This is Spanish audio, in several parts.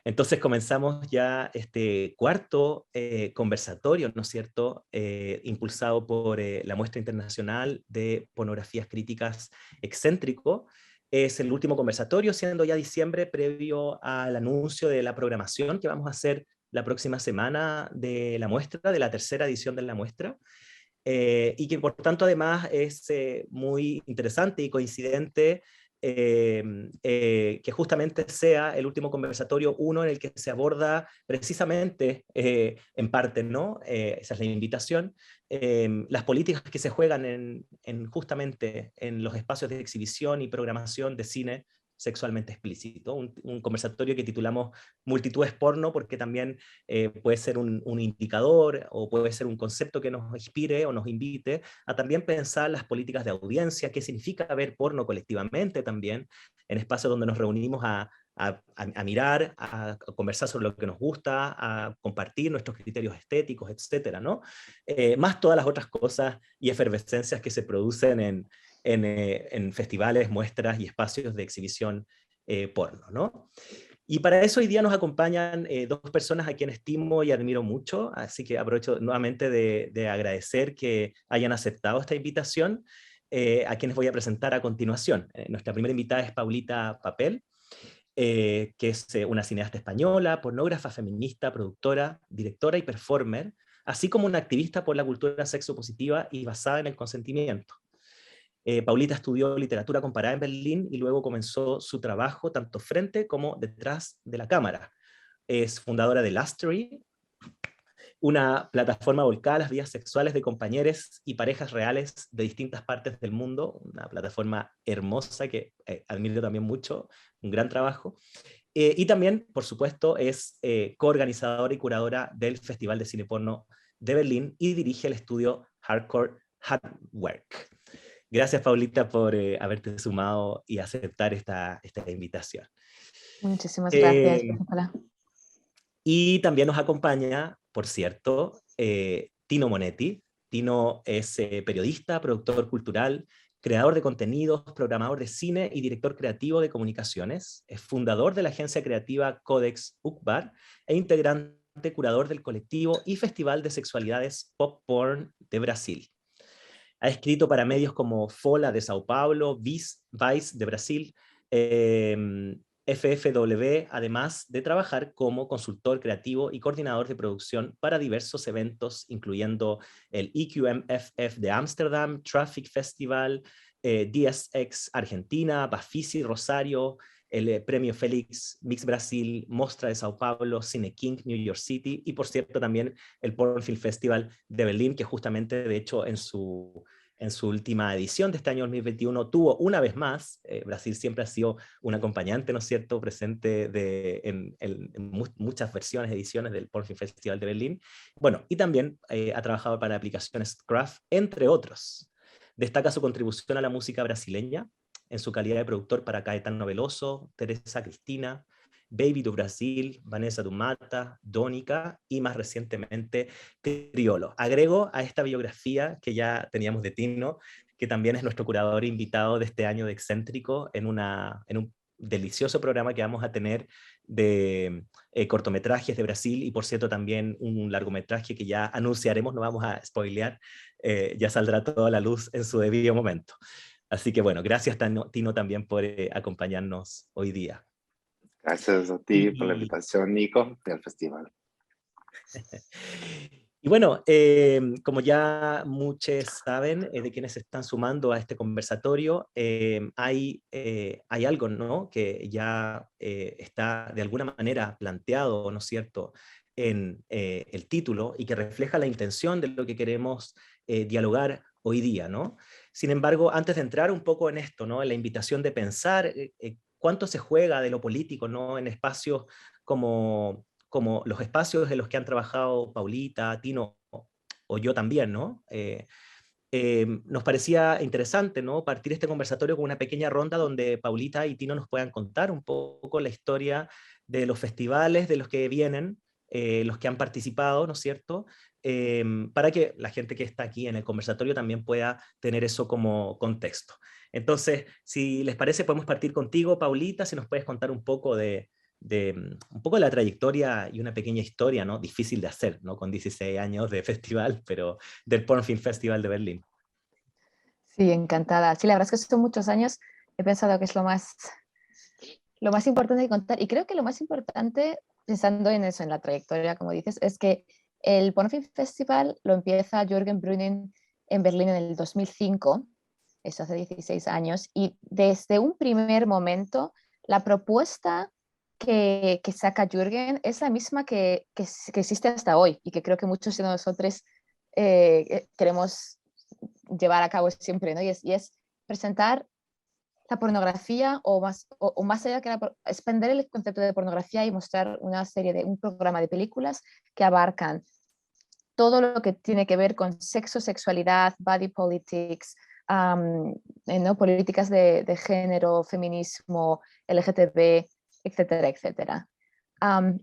Entonces comenzamos ya este cuarto conversatorio, ¿no es cierto?, impulsado por la Muestra Internacional de Pornografías Críticas Excéntrico. Es el último conversatorio, siendo ya diciembre, previo al anuncio de la programación que vamos a hacer la próxima semana de la muestra, de la tercera edición de la muestra. Y que por tanto además es muy interesante y coincidente que justamente sea el último conversatorio, uno en el que se aborda precisamente, en parte, ¿no? Esa es la invitación, las políticas que se juegan justamente en los espacios de exhibición y programación de cine sexualmente explícito, un conversatorio que titulamos Multitudes Porno, porque también puede ser un indicador o puede ser un concepto que nos inspire o nos invite a también pensar las políticas de audiencia, qué significa ver porno colectivamente también, en espacios donde nos reunimos a mirar, a conversar sobre lo que nos gusta, a compartir nuestros criterios estéticos, etcétera, ¿no? Más todas las otras cosas y efervescencias que se producen en festivales, muestras y espacios de exhibición porno, ¿no? Y para eso hoy día nos acompañan dos personas a quienes estimo y admiro mucho, así que aprovecho nuevamente de agradecer que hayan aceptado esta invitación, a quienes voy a presentar a continuación. Nuestra primera invitada es Paulita Papel, que es una cineasta española, pornógrafa feminista, productora, directora y performer, así como una activista por la cultura sexopositiva y basada en el consentimiento. Paulita estudió literatura comparada en Berlín y luego comenzó su trabajo tanto frente como detrás de la cámara. Es fundadora de Lustery, una plataforma volcada a las vidas sexuales de compañeros y parejas reales de distintas partes del mundo, una plataforma hermosa que admiro también mucho, un gran trabajo. Y también, por supuesto, es coorganizadora y curadora del Festival de Cine Porno de Berlín y dirige el estudio Hardcore Hardwork. Gracias, Paulita, por haberte sumado y aceptar esta invitación. Muchísimas gracias, Nicolás. Y también nos acompaña, por cierto, Tino Monetti. Tino es periodista, productor cultural, creador de contenidos, programador de cine y director creativo de comunicaciones. Es fundador de la agencia creativa Codex Ukbar e integrante curador del colectivo y Festival de Sexualidades Pop Porn de Brasil. Ha escrito para medios como Fola de Sao Paulo, Vice de Brasil, FFW, además de trabajar como consultor creativo y coordinador de producción para diversos eventos, incluyendo el EQMFF de Ámsterdam, Traffic Festival, DSX Argentina, Bafisi Rosario, el Premio Félix Mix Brasil, Mostra de Sao Paulo, Cine King New York City, y por cierto también el Porn Film Festival de Berlín, que justamente de hecho en su última edición de este año 2021 tuvo una vez más, Brasil siempre ha sido un acompañante, ¿no es cierto?, presente en muchas versiones, ediciones del Porn Film Festival de Berlín. Bueno, y también ha trabajado para aplicaciones Craft, entre otros. Destaca su contribución a la música brasileña, en su calidad de productor para Caetano Veloso, Teresa Cristina, Baby do Brasil, Vanessa do Mata, Dónica y más recientemente Criolo. Agrego a esta biografía que ya teníamos de Tino, que también es nuestro curador invitado de este año de Excéntrico en un delicioso programa que vamos a tener de cortometrajes de Brasil y por cierto también un largometraje que ya anunciaremos, no vamos a spoilear, ya saldrá toda a la luz en su debido momento. Así que bueno, gracias Tino también por acompañarnos hoy día. Gracias a ti por la invitación, Nico, y al festival. Y bueno, como ya muchos saben, de quienes se están sumando a este conversatorio, hay algo, ¿no?, que ya está de alguna manera planteado, ¿no es cierto?, en el título y que refleja la intención de lo que queremos dialogar hoy día, ¿no? Sin embargo, antes de entrar un poco en esto, ¿no?, en la invitación de pensar cuánto se juega de lo político, ¿no?, en espacios como los espacios en los que han trabajado Paulita, Tino o yo también, ¿no? Nos parecía interesante, ¿no?, partir este conversatorio con una pequeña ronda donde Paulita y Tino nos puedan contar un poco la historia de los festivales de los que vienen, los que han participado, ¿no es cierto?, para que la gente que está aquí en el conversatorio también pueda tener eso como contexto. Entonces, si les parece, podemos partir contigo, Paulita, si nos puedes contar un poco de un poco de la trayectoria y una pequeña historia, ¿no? Difícil de hacer, ¿no? Con 16 años de festival, pero del Porn Film Festival de Berlín. Sí, encantada. Sí, la verdad es que son muchos años. He pensado que es lo más importante de contar. Y creo que lo más importante, pensando en eso, en la trayectoria, como dices, es que el Pornofilm Festival lo empieza Jürgen Brüning en Berlín en el 2005, eso hace 16 años, y desde un primer momento la propuesta que saca Jürgen es la misma que existe hasta hoy y que creo que muchos de nosotros queremos llevar a cabo siempre, ¿no? Y es presentar la pornografía o más allá que expander el concepto de pornografía y mostrar un programa de películas que abarcan todo lo que tiene que ver con sexo, sexualidad, body politics, ¿no? Políticas de género, feminismo, LGTB, etcétera, etcétera.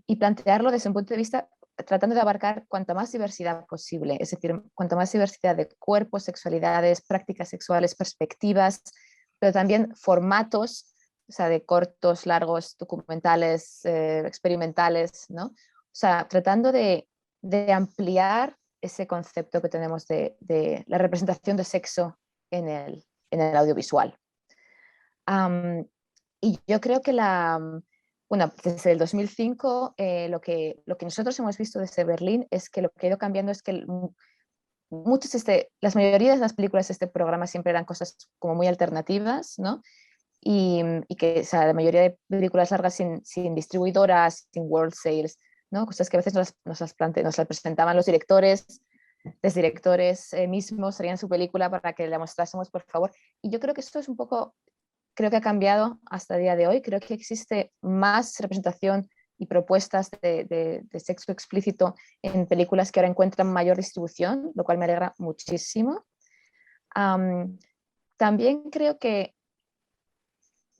Y plantearlo desde un punto de vista tratando de abarcar cuanta más diversidad posible, es decir, cuanta más diversidad de cuerpos, sexualidades, prácticas sexuales, perspectivas, pero también formatos, o sea, de cortos, largos, documentales, experimentales, ¿no? O sea, tratando de ampliar ese concepto que tenemos de la representación de sexo en el audiovisual. Y yo creo que bueno, desde el 2005 lo que nosotros hemos visto desde Berlín es que lo que ha ido cambiando es que las mayoría de las películas de este programa siempre eran cosas como muy alternativas, ¿no? Y que, o sea, la mayoría de películas largas sin distribuidoras, sin world sales, ¿no? Cosas que a veces nos las presentaban los directores mismos, traían su película para que la mostrásemos, por favor. Y yo creo que esto es un poco, creo que ha cambiado hasta el día de hoy. Creo que existe más representación y propuestas de sexo explícito en películas que ahora encuentran mayor distribución, lo cual me alegra muchísimo. También creo que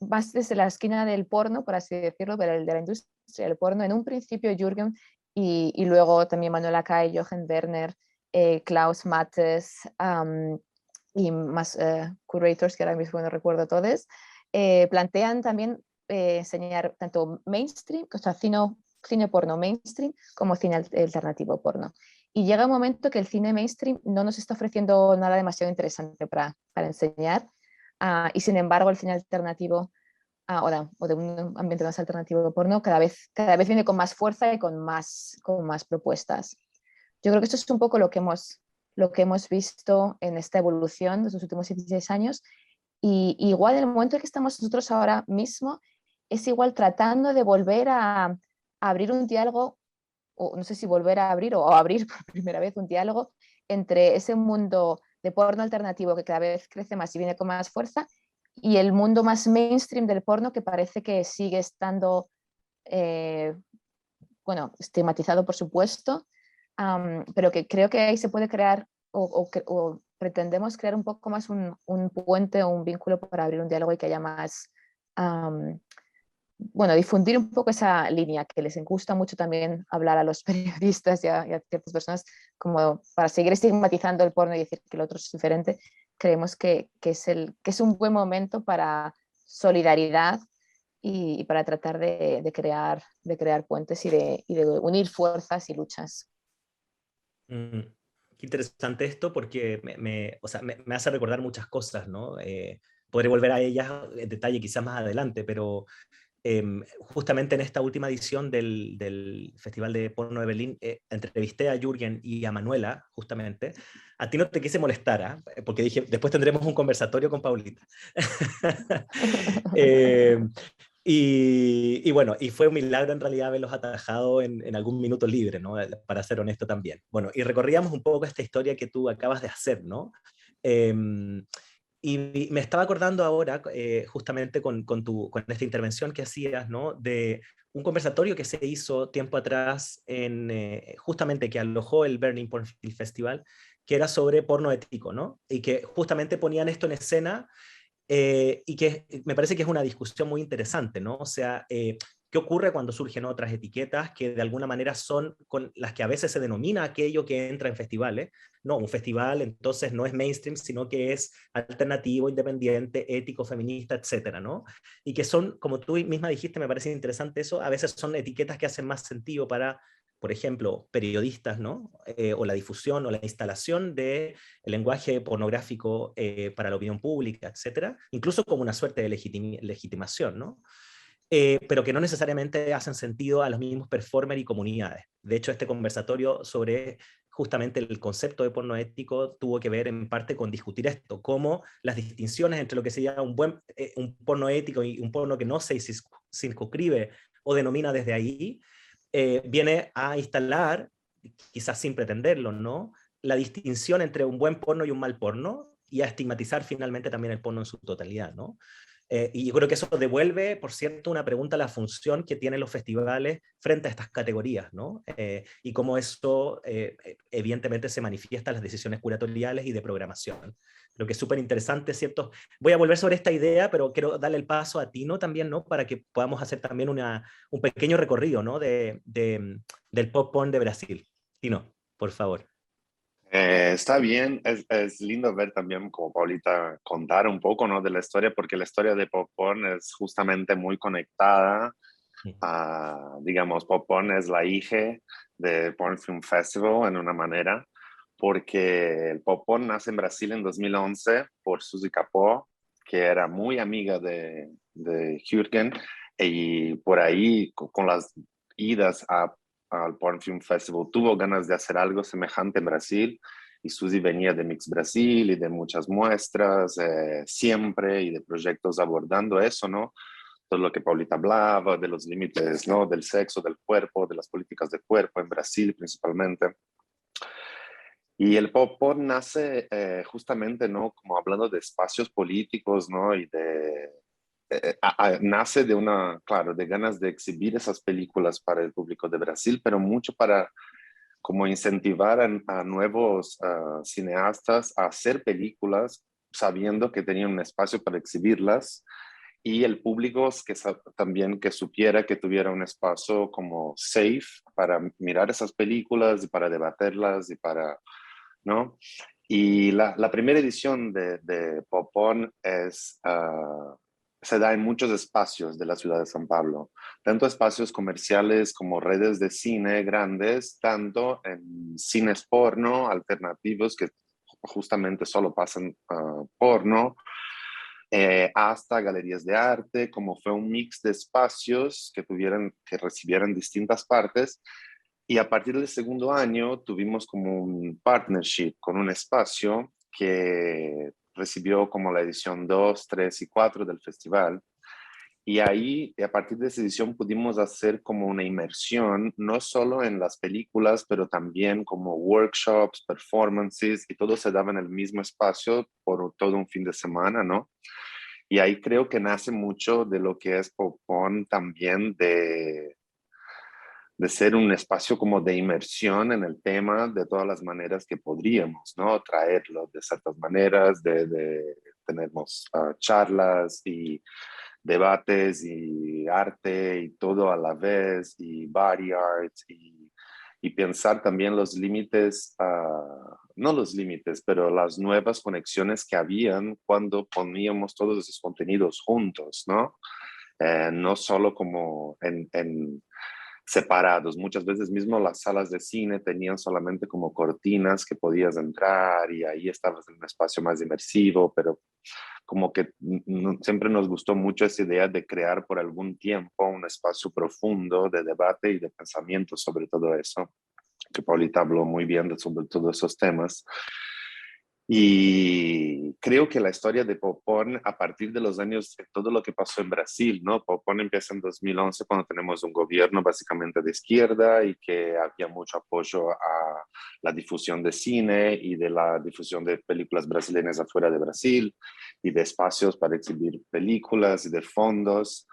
más desde la esquina del porno, por así decirlo, pero de la industria del porno, en un principio Jürgen y luego también Manuela Kay, Jochen Werner, Klaus Mattes y más curators que ahora mismo no recuerdo todos, plantean también enseñar tanto mainstream, o sea, cine porno mainstream como cine alternativo porno. Y llega un momento que el cine mainstream no nos está ofreciendo nada demasiado interesante para enseñar. Y sin embargo, el cine alternativo o de un ambiente más alternativo porno cada vez viene con más fuerza y con más propuestas. Yo creo que esto es un poco lo que hemos visto en esta evolución de los últimos 16 años. Y igual en el momento en que estamos nosotros ahora mismo, es igual tratando de volver a abrir un diálogo, o no sé si volver a abrir o abrir por primera vez un diálogo entre ese mundo de porno alternativo que cada vez crece más y viene con más fuerza y el mundo más mainstream del porno que parece que sigue estando, bueno, estigmatizado por supuesto, pero que creo que ahí se puede crear o pretendemos crear un poco más un puente o un vínculo para abrir un diálogo y que haya más, bueno, difundir un poco esa línea que les gusta mucho también hablar a los periodistas y a ciertas personas como para seguir estigmatizando el porno y decir que el otro es diferente. Creemos que es un buen momento para solidaridad y para tratar de crear puentes y de unir fuerzas y luchas. Mm, Qué interesante esto porque o sea, me hace recordar muchas cosas, ¿no? Podré volver a ellas en detalle quizás más adelante, pero justamente en esta última edición del Festival de Porno de Berlín, entrevisté a Jürgen y a Manuela, justamente. A ti no te quise molestar, ¿ah? Porque dije, después tendremos un conversatorio con Paulita. eh, y bueno, y fue un milagro en realidad haberlos atajado en algún minuto libre, ¿no? Para ser honesto también. Bueno, y recorríamos un poco esta historia que tú acabas de hacer, ¿no? Y me estaba acordando ahora, justamente con esta intervención que hacías, ¿no? De un conversatorio que se hizo tiempo atrás, justamente que alojó el Berlin Porn Film Festival, que era sobre porno ético, ¿no? Y que justamente ponían esto en escena, y que me parece que es una discusión muy interesante, ¿no? O sea, ¿qué ocurre cuando surgen otras etiquetas que de alguna manera son con las que a veces se denomina aquello que entra en festivales, No, un festival entonces no es mainstream, sino que es alternativo, independiente, ético, feminista, etcétera, ¿no? Y que son, como tú misma dijiste, me parece interesante eso, a veces son etiquetas que hacen más sentido para, por ejemplo, periodistas, ¿no? O la difusión o la instalación del lenguaje pornográfico para la opinión pública, etcétera, incluso como una suerte de legitimación, ¿no? Pero que no necesariamente hacen sentido a los mismos performers y comunidades. De hecho, este conversatorio sobre justamente el concepto de porno ético tuvo que ver en parte con discutir esto, cómo las distinciones entre lo que sería un porno ético y un porno que no se circunscribe o denomina desde ahí, viene a instalar, quizás sin pretenderlo, ¿no?, la distinción entre un buen porno y un mal porno, y a estigmatizar finalmente también el porno en su totalidad, ¿no? Y yo creo que eso devuelve, por cierto, una pregunta a la función que tienen los festivales frente a estas categorías, ¿no? Y cómo eso evidentemente se manifiesta en las decisiones curatoriales y de programación. Creo que es súper interesante, ¿cierto? Voy a volver sobre esta idea, pero quiero darle el paso a Tino también, ¿no? Para que podamos hacer también un pequeño recorrido, ¿no? Del pop porn de Brasil. Tino, por favor. Está bien, es lindo ver también como Paulita contar un poco, ¿no?, de la historia, porque la historia de Pop Porn es justamente muy conectada a, digamos, Pop Porn es la hija de Porn Film Festival en una manera, porque el Pop Porn nace en Brasil en 2011 por Suzy Capó, que era muy amiga de Jürgen, y por ahí con las idas al Porn Film Festival tuvo ganas de hacer algo semejante en Brasil, y Suzy venía de Mix Brasil y de muchas muestras siempre, y de proyectos abordando eso, ¿no? Todo lo que Paulita hablaba, de los límites, ¿no?, del sexo, del cuerpo, de las políticas de cuerpo en Brasil principalmente. Y el pop porn nace justamente, ¿no?, como hablando de espacios políticos, ¿no?, y nace de claro, de ganas de exhibir esas películas para el público de Brasil, pero mucho para como incentivar a nuevos cineastas a hacer películas sabiendo que tenían un espacio para exhibirlas, y el público también que supiera que tuviera un espacio como safe para mirar esas películas y para debatirlas y para, ¿no? Y la primera edición de Popón se da en muchos espacios de la ciudad de San Pablo, tanto espacios comerciales como redes de cine grandes, tanto en cines porno alternativos que justamente solo pasan porno, hasta galerías de arte, como fue un mix de espacios que recibieran distintas partes. Y a partir del segundo año tuvimos como un partnership con un espacio que recibió como la edición 2, 3 y 4 del festival. Y ahí, a partir de esa edición, pudimos hacer como una inmersión, no solo en las películas, pero también como workshops, performances, y todo se daba en el mismo espacio por todo un fin de semana, ¿no? Y ahí creo que nace mucho de lo que es Popón también, de ser un espacio como de inmersión en el tema de todas las maneras que podríamos, ¿no? Traerlo de ciertas maneras, tenemos charlas y debates y arte y todo a la vez, y body art, y pensar también los límites, no los límites, pero las nuevas conexiones que habían cuando poníamos todos esos contenidos juntos, ¿no? No solo como en separados. Muchas veces mismo las salas de cine tenían solamente como cortinas que podías entrar y ahí estabas en un espacio más inmersivo, pero como que siempre nos gustó mucho esa idea de crear por algún tiempo un espacio profundo de debate y de pensamiento sobre todo eso, que Paulita habló muy bien sobre todos esos temas. Y creo que la historia de Popón, a partir de los años, todo lo que pasó en Brasil, ¿no? Popón empieza en 2011 cuando tenemos un gobierno básicamente de izquierda y que había mucho apoyo a la difusión de cine y de la difusión de películas brasileñas afuera de Brasil, y de espacios para exhibir películas y de fondos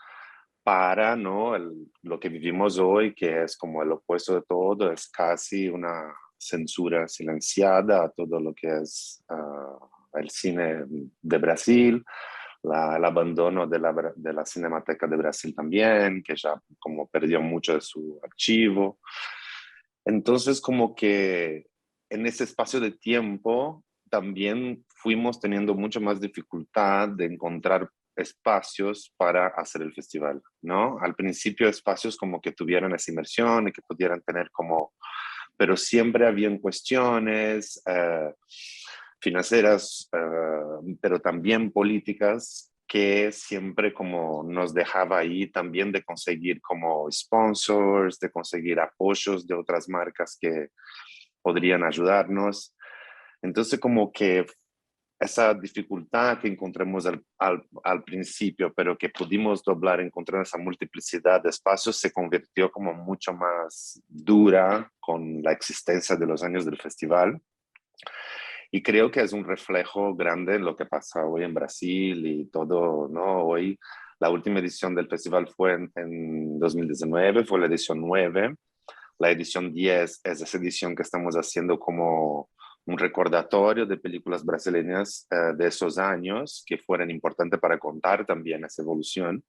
para, ¿no?, lo que vivimos hoy, que es como el opuesto de todo, es casi una censura silenciada a todo lo que es el cine de Brasil, el abandono de la Cinemateca de Brasil también, que ya como perdió mucho de su archivo. Entonces como que en ese espacio de tiempo también fuimos teniendo mucho más dificultad de encontrar espacios para hacer el festival, ¿no? Al principio espacios como que tuvieran esa inmersión y que pudieran tener como, pero siempre habían cuestiones financieras, pero también políticas que siempre como nos dejaba ahí también de conseguir como sponsors, de conseguir apoyos de otras marcas que podrían ayudarnos. Entonces como que esa dificultad que encontramos al principio, pero que pudimos doblar, encontrar esa multiplicidad de espacios, se convirtió como mucho más dura con la existencia de los años del festival. Y creo que es un reflejo grande en lo que pasa hoy en Brasil y todo, ¿no? Hoy la última edición del festival fue en 2019, fue la edición 9. La edición 10 es esa edición que estamos haciendo como un recordatorio de películas brasileñas de esos años que fueron importantes para contar también esa evolución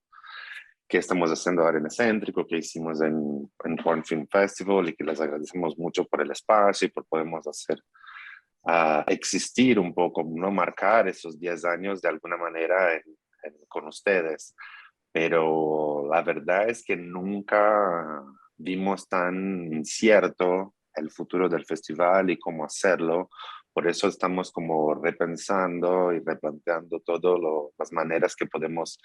que estamos haciendo ahora en Excéntrico, que hicimos en Porn Film Festival y que les agradecemos mucho por el espacio y por podernos hacer existir un poco, no marcar esos 10 años de alguna manera con ustedes. Pero la verdad es que nunca vimos tan incierto el futuro del festival y cómo hacerlo. Por eso estamos como repensando y replanteando todas las maneras que podemos,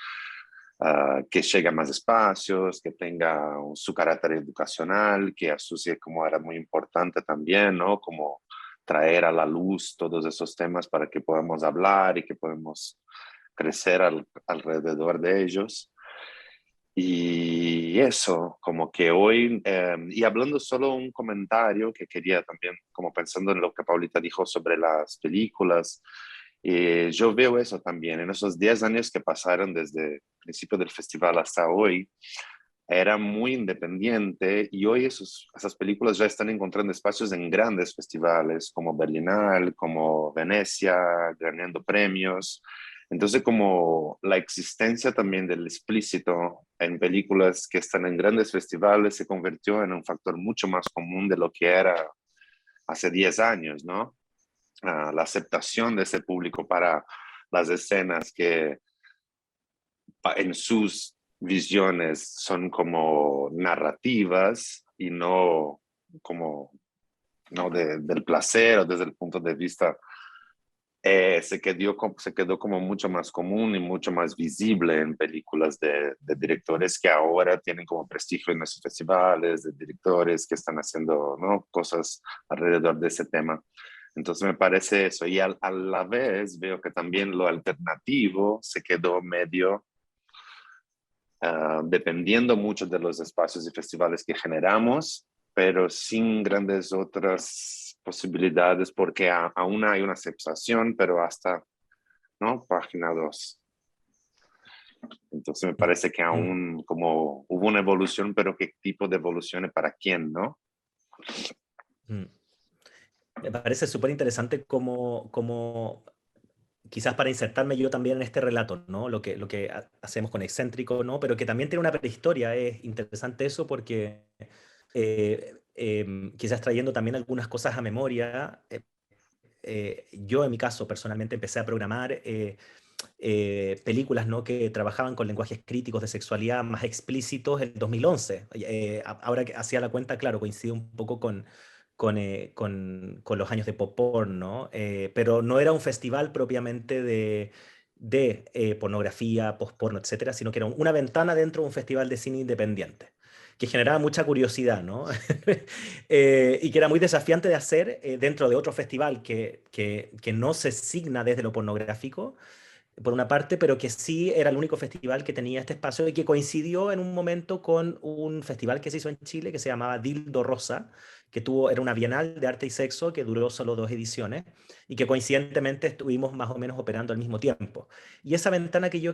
que llegue a más espacios, que tenga su carácter educacional, que asocie como era muy importante también, ¿no? Como traer a la luz todos esos temas para que podamos hablar y que podamos crecer alrededor de ellos. Y eso, como que hoy, y hablando solo un comentario que quería también, como pensando en lo que Paulita dijo sobre las películas, yo veo eso también, en esos 10 años que pasaron desde el principio del festival hasta hoy, era muy independiente y hoy esas películas ya están encontrando espacios en grandes festivales como Berlinal, como Venecia, ganando premios. Entonces, como la existencia también del explícito en películas que están en grandes festivales se convirtió en un factor mucho más común de lo que era hace 10 años, ¿no? La aceptación de ese público para las escenas que en sus visiones son como narrativas y no como no del placer o desde el punto de vista se quedó como mucho más común y mucho más visible en películas de directores que ahora tienen como prestigio en los festivales, de directores que están haciendo, ¿no? Cosas alrededor de ese tema. Entonces me parece eso. Y a la vez veo que también lo alternativo se quedó medio dependiendo mucho de los espacios y festivales que generamos, pero sin grandes otras posibilidades porque aún hay una aceptación, pero hasta, ¿no? Página 2. Entonces me parece que aún como hubo una evolución, pero qué tipo de evolución y para quién, ¿no? Me parece súper interesante como quizás para insertarme yo también en este relato, ¿no? Lo que hacemos con Excéntrico, ¿no? Pero que también tiene una prehistoria. Es interesante eso porque quizás trayendo también algunas cosas a memoria, yo en mi caso personalmente empecé a programar películas, ¿no? Que trabajaban con lenguajes críticos de sexualidad más explícitos en el 2011. Ahora que hacía la cuenta, claro, coincide un poco con los años de pop porn, ¿no? Pero no era un festival propiamente de pornografía, post-porno, etcétera, sino que era una ventana dentro de un festival de cine independiente, que generaba mucha curiosidad, ¿no? Y que era muy desafiante de hacer dentro de otro festival que no se signa desde lo pornográfico, por una parte, pero que sí era el único festival que tenía este espacio y que coincidió en un momento con un festival que se hizo en Chile que se llamaba Dildo Rosa, era una bienal de arte y sexo que duró solo 2 ediciones y que coincidentemente estuvimos más o menos operando al mismo tiempo. Y esa ventana que yo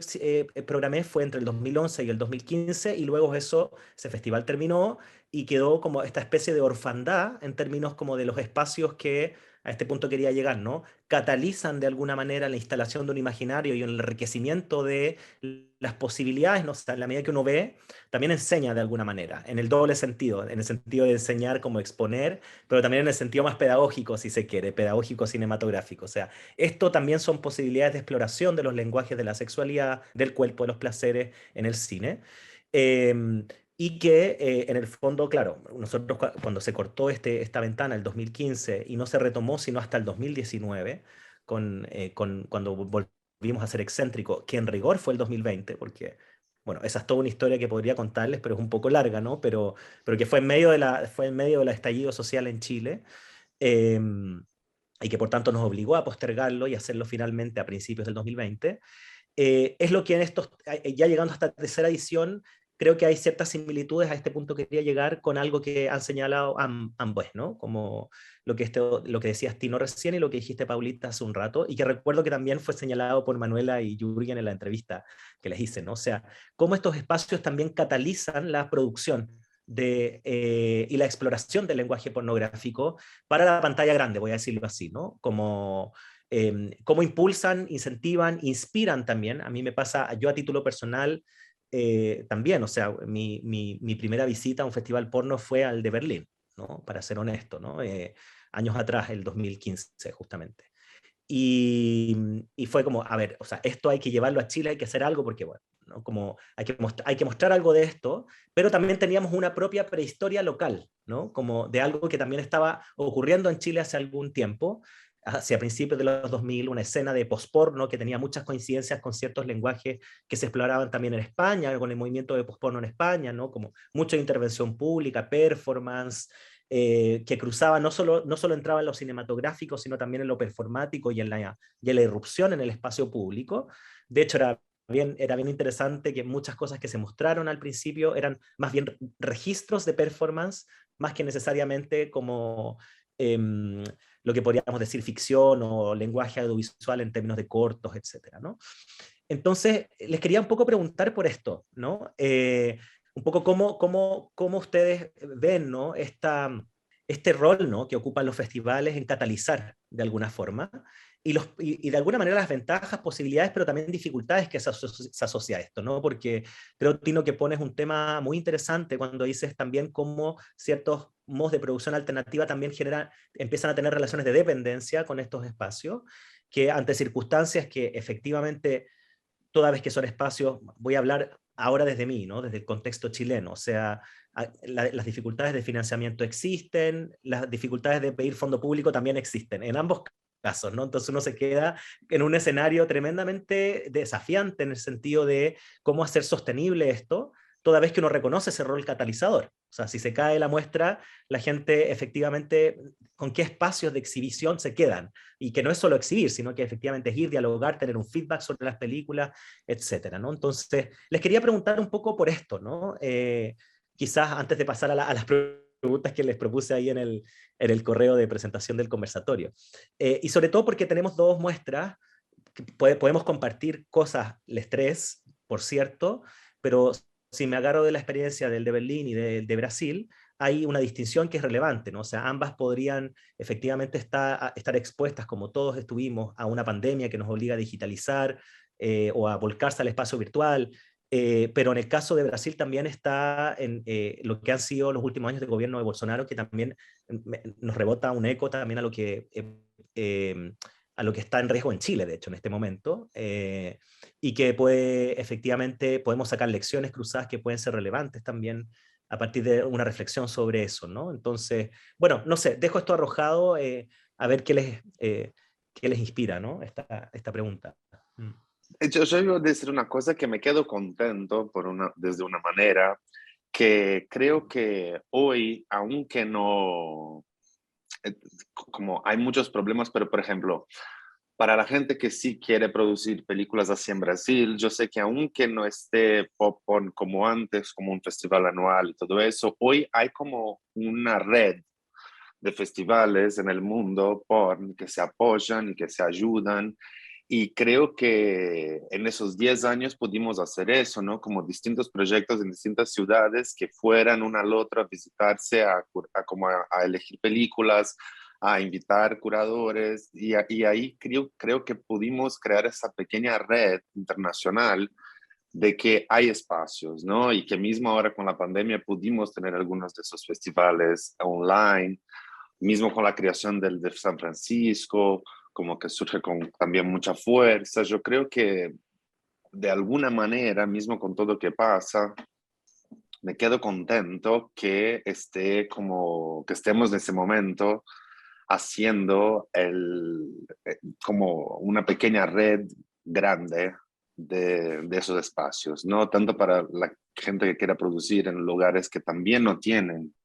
programé fue entre el 2011 y el 2015 y luego ese festival terminó y quedó como esta especie de orfandad en términos como de los espacios que a este punto quería llegar, ¿no? Catalizan de alguna manera la instalación de un imaginario y el enriquecimiento de las posibilidades, ¿no? O sea, en la medida que uno ve, también enseña de alguna manera, en el doble sentido, en el sentido de enseñar como exponer, pero también en el sentido más pedagógico, si se quiere, pedagógico cinematográfico. O sea, esto también son posibilidades de exploración de los lenguajes de la sexualidad, del cuerpo, de los placeres en el cine. Em, y que en el fondo, claro, nosotros cuando se cortó esta ventana el 2015 y no se retomó sino hasta el 2019, cuando volvimos a ser excéntrico, que en rigor fue el 2020, porque, bueno, esa es toda una historia que podría contarles, pero es un poco larga, ¿no? Pero que fue en medio fue en medio del estallido social en Chile, em, y que por tanto nos obligó a postergarlo y hacerlo finalmente a principios del 2020. Es lo que en estos, ya llegando a esta tercera edición, creo que hay ciertas similitudes. A este punto quería llegar con algo que han señalado ambos, ¿no? Como lo que decías Tino recién y lo que dijiste Paulita hace un rato, y que recuerdo que también fue señalado por Manuela y Jürgen en la entrevista que les hice, ¿no? O sea, cómo estos espacios también catalizan la producción y la exploración del lenguaje pornográfico para la pantalla grande, voy a decirlo así, ¿no? Como cómo impulsan, incentivan, inspiran también. A mí me pasa, yo a título personal también, o sea, mi primera visita a un festival porno fue al de Berlín, ¿no? Para ser honesto, ¿no? Años atrás, el 2015 justamente. Y fue como, a ver, o sea, esto hay que llevarlo a Chile, hay que hacer algo porque, bueno, ¿no? Como hay que mostrar algo de esto, pero también teníamos una propia prehistoria local, ¿no? Como de algo que también estaba ocurriendo en Chile hace algún tiempo, hacia principios de los 2000, una escena de post-porno que tenía muchas coincidencias con ciertos lenguajes que se exploraban también en España, con el movimiento de post-porno en España, ¿no? Como mucha intervención pública, performance, que cruzaba, no solo entraba en lo cinematográfico, sino también en lo performático y en la irrupción en el espacio público. De hecho, era bien interesante que muchas cosas que se mostraron al principio eran más bien registros de performance, más que necesariamente como lo que podríamos decir ficción o lenguaje audiovisual en términos de cortos, etcétera, ¿no? Entonces, les quería un poco preguntar por esto, ¿no? Un poco cómo ustedes ven, ¿no? Este rol, ¿no? Que ocupan los festivales en catalizar de alguna forma y de alguna manera las ventajas, posibilidades, pero también dificultades que se asocia a esto, ¿no? Porque creo, Tino, que pones un tema muy interesante cuando dices también cómo ciertos modos de producción alternativa también empiezan a tener relaciones de dependencia con estos espacios, que ante circunstancias que efectivamente toda vez que son espacios, voy a hablar ahora desde mí, ¿no? Desde el contexto chileno, o sea, las dificultades de financiamiento existen, las dificultades de pedir fondo público también existen, en ambos casos, ¿no? Entonces uno se queda en un escenario tremendamente desafiante en el sentido de cómo hacer sostenible esto, toda vez que uno reconoce ese rol catalizador. O sea, si se cae la muestra, la gente efectivamente, ¿con qué espacios de exhibición se quedan? Y que no es solo exhibir, sino que efectivamente es ir, dialogar, tener un feedback sobre las películas, etcétera, ¿no? Entonces, les quería preguntar un poco por esto, ¿no? Quizás antes de pasar a las preguntas que les propuse ahí en el correo de presentación del conversatorio. Y sobre todo porque tenemos dos muestras, que podemos compartir cosas, les tres, por cierto, pero si me agarro de la experiencia del de Berlín y de Brasil, hay una distinción que es relevante, ¿no? O sea, ambas podrían efectivamente estar expuestas, como todos estuvimos, a una pandemia que nos obliga a digitalizar o a volcarse al espacio virtual, pero en el caso de Brasil también está en lo que han sido los últimos años de gobierno de Bolsonaro, que también nos rebota un eco también a lo que está en riesgo en Chile, de hecho, en este momento, y que efectivamente podemos sacar lecciones cruzadas que pueden ser relevantes también a partir de una reflexión sobre eso, ¿no? Entonces, bueno, no sé, dejo esto arrojado a ver qué les inspira, ¿no? Esta pregunta. Yo iba a decir una cosa que me quedo contento desde una manera que creo que hoy, aunque no, como hay muchos problemas, pero por ejemplo, para la gente que sí quiere producir películas así en Brasil, yo sé que aunque no esté Popcorn como antes, como un festival anual y todo eso, hoy hay como una red de festivales en el mundo porn que se apoyan y que se ayudan. Y creo que en esos 10 años pudimos hacer eso, ¿no? Como distintos proyectos en distintas ciudades que fueran una a la otra a visitarse, como a elegir películas, a invitar curadores y ahí creo que pudimos crear esa pequeña red internacional de que hay espacios, ¿no? Y que mismo ahora con la pandemia pudimos tener algunos de esos festivales online, mismo con la creación del de San Francisco, como que surge con también mucha fuerza. Yo creo que de alguna manera, mismo con todo lo que pasa, me quedo contento que que estemos en ese momento haciendo como una pequeña red grande de esos espacios, no tanto para la gente que quiera producir en lugares que también no tienen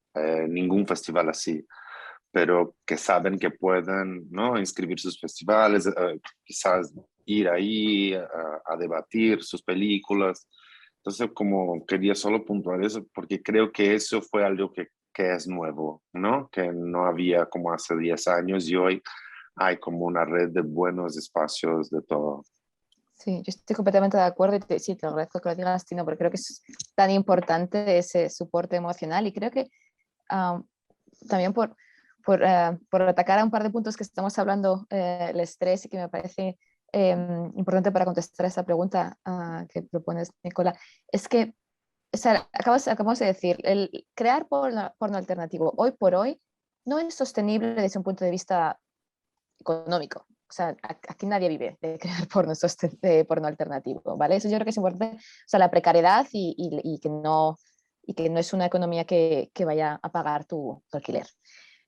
ningún festival así, pero que saben que pueden, ¿no?, inscribir sus festivales, quizás ir ahí a debatir sus películas. Entonces, como quería solo puntuar eso, porque creo que eso fue algo que es nuevo, ¿no? Que no había como hace 10 años y hoy hay como una red de buenos espacios de todo. Sí, yo estoy completamente de acuerdo y sí, te agradezco que lo digas, Tino, porque creo que es tan importante ese soporte emocional y creo que también por atacar a un par de puntos que estamos hablando, el estrés, y que me parece importante para contestar a esa pregunta que propones, Nicola, es que o sea, acabamos de decir, el crear porno alternativo hoy por hoy no es sostenible desde un punto de vista económico. O sea, aquí nadie vive de crear porno alternativo, ¿vale? Eso yo creo que es importante. O sea, la precariedad y que no es una economía que vaya a pagar tu alquiler.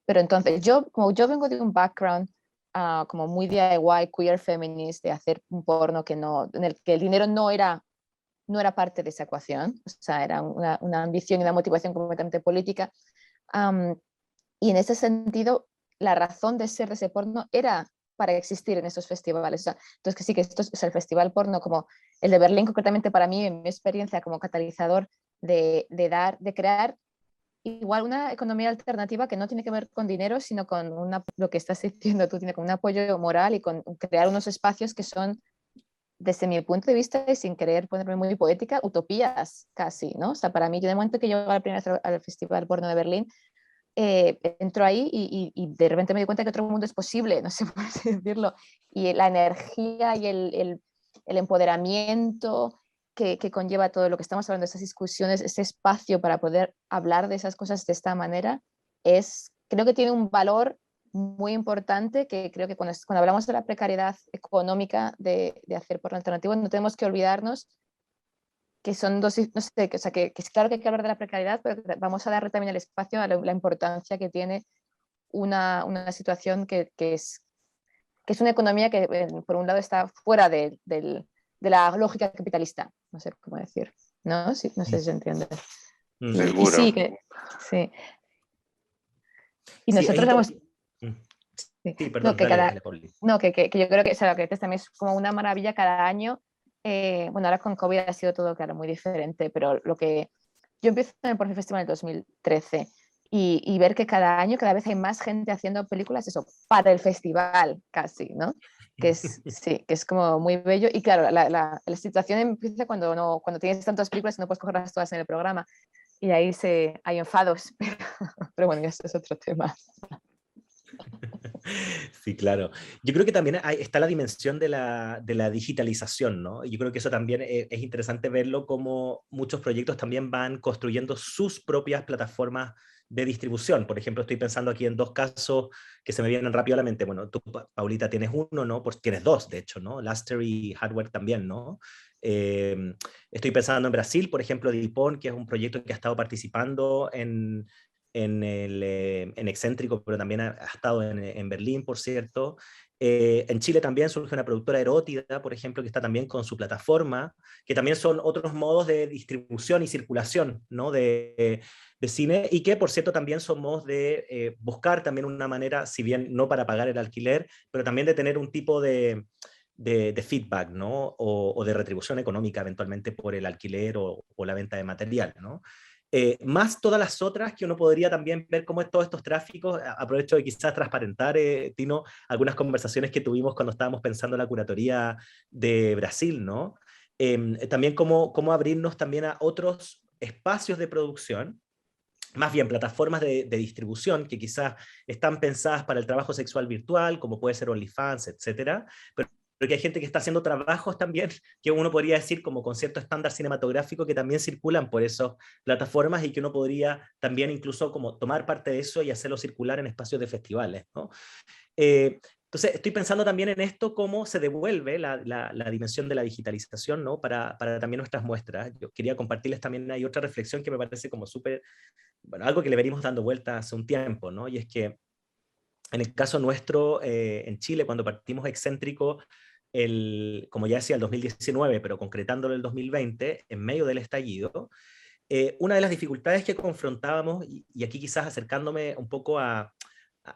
Pero entonces, como yo vengo de un background como muy DIY, queer feminist, de hacer un porno en el que el dinero no era parte de esa ecuación, o sea, era una ambición y una motivación completamente política. Y en ese sentido, la razón de ser de ese porno era para existir en esos festivales. O sea, entonces, que sí, que esto es el festival porno, como el de Berlín, concretamente para mí, en mi experiencia como catalizador de crear igual una economía alternativa que no tiene que ver con dinero, sino con lo que estás diciendo tú, tiene con un apoyo moral y con crear unos espacios que son, desde mi punto de vista, y sin querer ponerme muy poética, utopías casi, ¿no? O sea, para mí, yo de momento que yo la primera vez al Festival Porno de Berlín, entro ahí y de repente me di cuenta que otro mundo es posible, no sé por así decirlo, y la energía y el empoderamiento que conlleva todo lo que estamos hablando, esas discusiones, ese espacio para poder hablar de esas cosas de esta manera, creo que tiene un valor muy importante, que creo que cuando hablamos de la precariedad económica de hacer porno alternativo, no tenemos que olvidarnos que son dos, no sé, o sea, que es claro que hay que hablar de la precariedad, pero vamos a darle también el espacio a la importancia que tiene una situación que es una economía que, por un lado, está fuera de la lógica capitalista, no sé cómo decir, ¿no? Sí, no sé si se entiende. Y Seguro. sí, sí. Y Sí, nosotros hemos... Sí, No, perdón, dale, dale, Pauli. no, que yo creo que, o sea, lo que dices también es como una maravilla cada año. Bueno, ahora con COVID ha sido todo, claro, muy diferente, pero lo que yo empiezo en el Porno Festival en el 2013 y ver que cada año cada vez hay más gente haciendo películas, eso, para el festival casi, ¿no? Sí, que es como muy bello. Y claro, la situación empieza cuando tienes tantas películas y no puedes cogerlas todas en el programa. Y ahí hay enfados, pero bueno, eso es otro tema. Sí, claro. Yo creo que también está la dimensión de la digitalización, ¿no? Yo creo que eso también es interesante verlo, como muchos proyectos también van construyendo sus propias plataformas de distribución. Por ejemplo, estoy pensando aquí en dos casos que se me vienen rápido a la mente. Bueno, tú, Paulita, tienes uno, ¿no? Pues tienes dos, de hecho, ¿no? Laster y Hardware también, ¿no? Estoy pensando en Brasil, por ejemplo, Dipon, que es un proyecto que ha estado participando en Excéntrico, pero también ha estado en Berlín, por cierto. En Chile también surge una productora erótica, por ejemplo, que está también con su plataforma, que también son otros modos de distribución y circulación, ¿no?, de cine, y que, por cierto, también son modos de buscar también una manera, si bien no para pagar el alquiler, pero también de tener un tipo de feedback, ¿no? O de retribución económica eventualmente por el alquiler o la venta de material, ¿no? Más todas las otras que uno podría también ver cómo es todos estos tráficos. Aprovecho de quizás transparentar, Tino, algunas conversaciones que tuvimos cuando estábamos pensando en la curatoría de Brasil, ¿no? También cómo abrirnos también a otros espacios de producción más bien plataformas de distribución que quizás están pensadas para el trabajo sexual virtual, como puede ser OnlyFans, etcétera, pero que hay gente que está haciendo trabajos también, que uno podría decir como con cierto estándar cinematográfico, que también circulan por esas plataformas y que uno podría también incluso como tomar parte de eso y hacerlo circular en espacios de festivales, ¿no? Entonces, estoy pensando también en esto, cómo se devuelve la dimensión de la digitalización, ¿no? Para también nuestras muestras. Yo quería compartirles también, hay otra reflexión que me parece como súper, bueno, algo que le venimos dando vuelta hace un tiempo, ¿no? Y es que en el caso nuestro, en Chile, cuando partimos excéntrico, como ya decía, el 2019, pero concretándolo el 2020, en medio del estallido, una de las dificultades que confrontábamos, y aquí quizás acercándome un poco a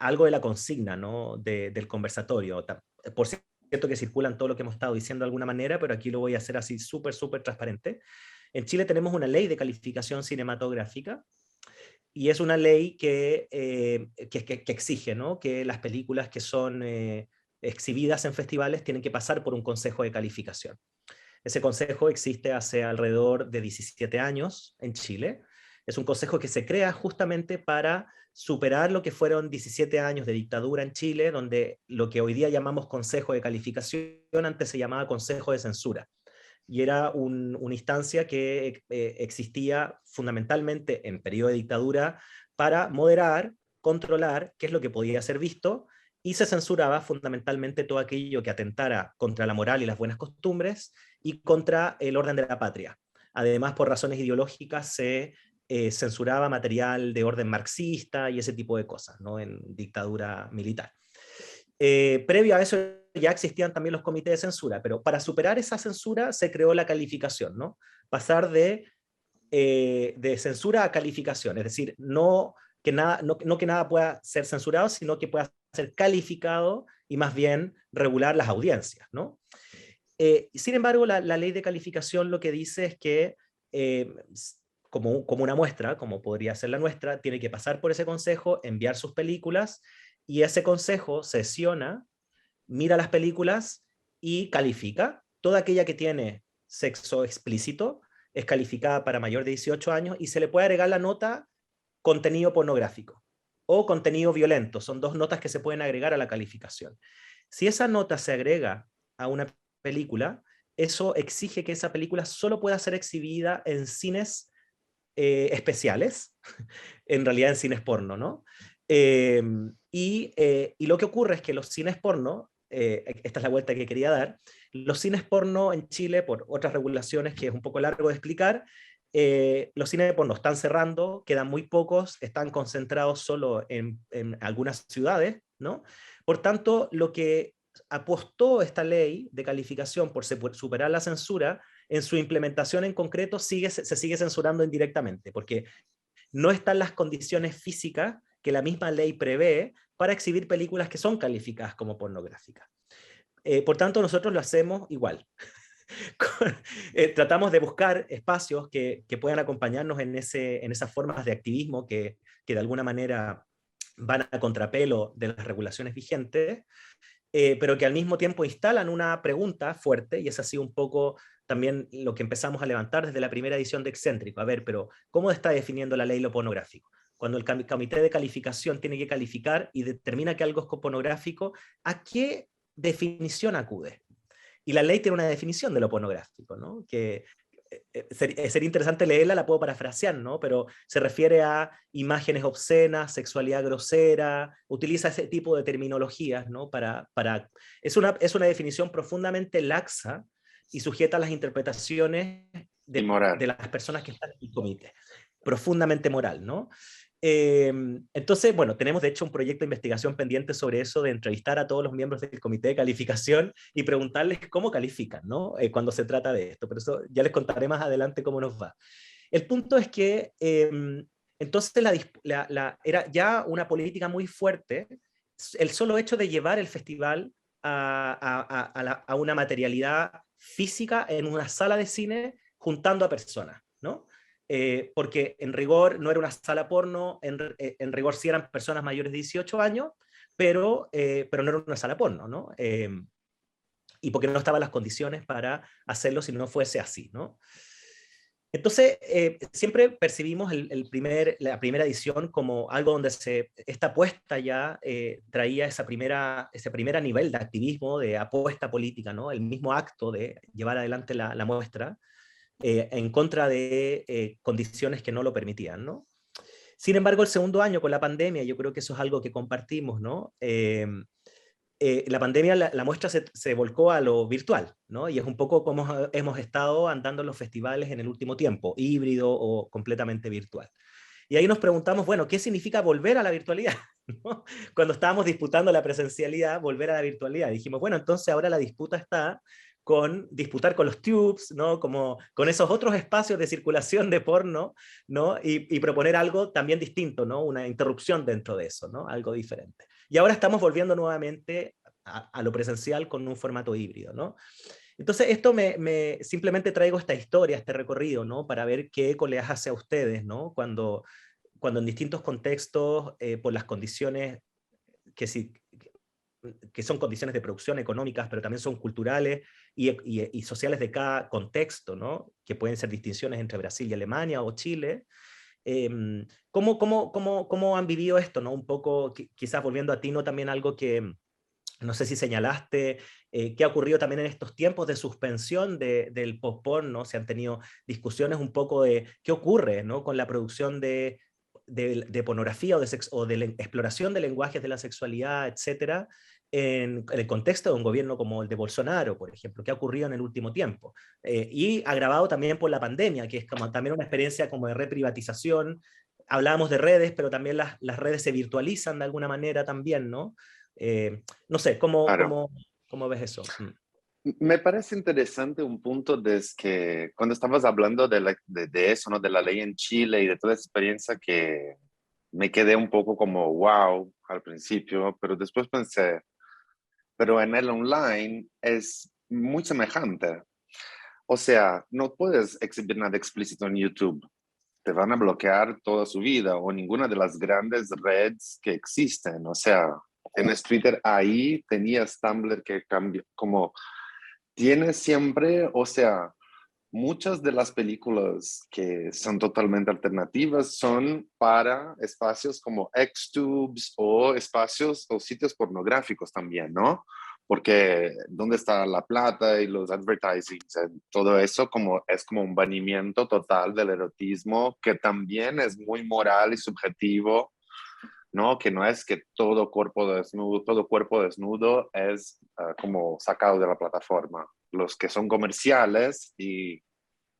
algo de la consigna, ¿no? Del conversatorio, por cierto que circulan todo lo que hemos estado diciendo de alguna manera, pero aquí lo voy a hacer así súper, súper transparente. En Chile tenemos una ley de calificación cinematográfica, y es una ley que exige, ¿no? Que las películas que son exhibidas en festivales tienen que pasar por un consejo de calificación. Ese consejo existe hace alrededor de 17 años en Chile. Es un consejo que se crea justamente para superar lo que fueron 17 años de dictadura en Chile, donde lo que hoy día llamamos consejo de calificación antes se llamaba consejo de censura. Y era una instancia que existía fundamentalmente en periodo de dictadura para moderar, controlar qué es lo que podía ser visto, y se censuraba fundamentalmente todo aquello que atentara contra la moral y las buenas costumbres y contra el orden de la patria. Además, por razones ideológicas se censuraba material de orden marxista y ese tipo de cosas, ¿no? En dictadura militar. Previo a eso ya existían también los comités de censura, pero para superar esa censura se creó la calificación, ¿no? Pasar de censura a calificación, es decir, no que nada pueda ser censurado, sino que pueda ser calificado y más bien regular las audiencias, ¿no? Sin embargo, la ley de calificación lo que dice es que eh, como una muestra, como podría ser la nuestra, tiene que pasar por ese consejo, enviar sus películas, y ese consejo sesiona, mira las películas y califica. Toda aquella que tiene sexo explícito es calificada para mayor de 18 años y se le puede agregar la nota contenido pornográfico o contenido violento. Son dos notas que se pueden agregar a la calificación. Si esa nota se agrega a una película, eso exige que esa película solo pueda ser exhibida en cines especiales, en realidad en cines porno, ¿no? Y lo que ocurre es que los cines porno, esta es la vuelta que quería dar, los cines porno en Chile, por otras regulaciones que es un poco largo de explicar, los cines porno están cerrando, quedan muy pocos, están concentrados solo en algunas ciudades, ¿no? Por tanto, lo que apostó esta ley de calificación por superar la censura, en su implementación en concreto se sigue censurando indirectamente, porque no están las condiciones físicas que la misma ley prevé para exhibir películas que son calificadas como pornográficas. Por tanto, nosotros lo hacemos igual. Tratamos de buscar espacios que puedan acompañarnos en esas formas de activismo que de alguna manera van a contrapelo de las regulaciones vigentes, pero que al mismo tiempo instalan una pregunta fuerte, y es así un poco también lo que empezamos a levantar desde la primera edición de Excéntrico. A ver, pero ¿cómo está definiendo la ley lo pornográfico? Cuando el comité de calificación tiene que calificar y determina que algo es pornográfico, ¿a qué definición acude? Y la ley tiene una definición de lo pornográfico, ¿no? Que sería interesante leerla, la puedo parafrasear, ¿no? Pero se refiere a imágenes obscenas, sexualidad grosera, utiliza ese tipo de terminologías, ¿no? Es una definición profundamente laxa y sujeta a las interpretaciones de las personas que están en el comité. Profundamente moral, ¿no? Entonces, bueno, tenemos de hecho un proyecto de investigación pendiente sobre eso, de entrevistar a todos los miembros del comité de calificación y preguntarles cómo califican, ¿no? Cuando se trata de esto, pero eso ya les contaré más adelante cómo nos va. El punto es que entonces era ya una política muy fuerte el solo hecho de llevar el festival a una materialidad física en una sala de cine juntando a personas, ¿no? Porque en rigor no era una sala porno, en rigor sí eran personas mayores de 18 años, pero no era una sala porno, ¿no? Y porque no estaban las condiciones para hacerlo si no fuese así, ¿no? Entonces, siempre percibimos la primera edición como algo donde esta apuesta ya traía ese primer nivel de activismo, de apuesta política, ¿no? El mismo acto de llevar adelante la muestra en contra de condiciones que no lo permitían, ¿no? Sin embargo, el segundo año con la pandemia, yo creo que eso es algo que compartimos, ¿no? La pandemia, la muestra se volcó a lo virtual, ¿no? Y es un poco como hemos estado andando en los festivales en el último tiempo, híbrido o completamente virtual. Y ahí nos preguntamos, bueno, ¿qué significa volver a la virtualidad? ¿No? Cuando estábamos disputando la presencialidad, volver a la virtualidad. Dijimos, bueno, entonces ahora la disputa está con disputar con los tubes, ¿no? Como con esos otros espacios de circulación de porno, ¿no? Y proponer algo también distinto, ¿no? Una interrupción dentro de eso, ¿no? Algo diferente. Y ahora estamos volviendo nuevamente a lo presencial con un formato híbrido, ¿no? Entonces, esto simplemente traigo esta historia, este recorrido, ¿no? Para ver qué eco les hace a ustedes, ¿no? Cuando en distintos contextos, por las condiciones que, sí, que son condiciones de producción económicas, pero también son culturales y sociales de cada contexto, ¿no? Que pueden ser distinciones entre Brasil y Alemania o Chile. ¿Cómo han vivido esto, ¿no? Un poco, quizás volviendo a ti, ¿no? También algo que no sé si señalaste, qué ha ocurrido también en estos tiempos de suspensión del post-porn, ¿no? Se han tenido discusiones un poco de qué ocurre, ¿no? Con la producción de pornografía o de la exploración de lenguajes de la sexualidad, etcétera, en el contexto de un gobierno como el de Bolsonaro, por ejemplo, que ha ocurrido en el último tiempo. Y agravado también por la pandemia, que es como también una experiencia como de reprivatización. Hablábamos de redes, pero también las redes se virtualizan de alguna manera también, ¿no? No sé, Claro. ¿cómo ves eso? Me parece interesante un punto desde que cuando estabas hablando de eso, ¿no? De la ley en Chile y de toda esa experiencia que me quedé un poco como wow al principio, pero después pensé, pero en el online es muy semejante. O sea, no puedes exhibir nada explícito en YouTube. Te van a bloquear toda su vida o ninguna de las grandes redes que existen. O sea, tienes Twitter ahí, tenías Tumblr que cambió, como tienes siempre, o sea, muchas de las películas que son totalmente alternativas son para espacios como Xtubes o espacios o sitios pornográficos también, ¿no? Porque ¿dónde está la plata y los advertising? Todo eso como, es como un banimiento total del erotismo que también es muy moral y subjetivo, ¿no? Que no es que todo cuerpo desnudo es como sacado de la plataforma. Los que son comerciales y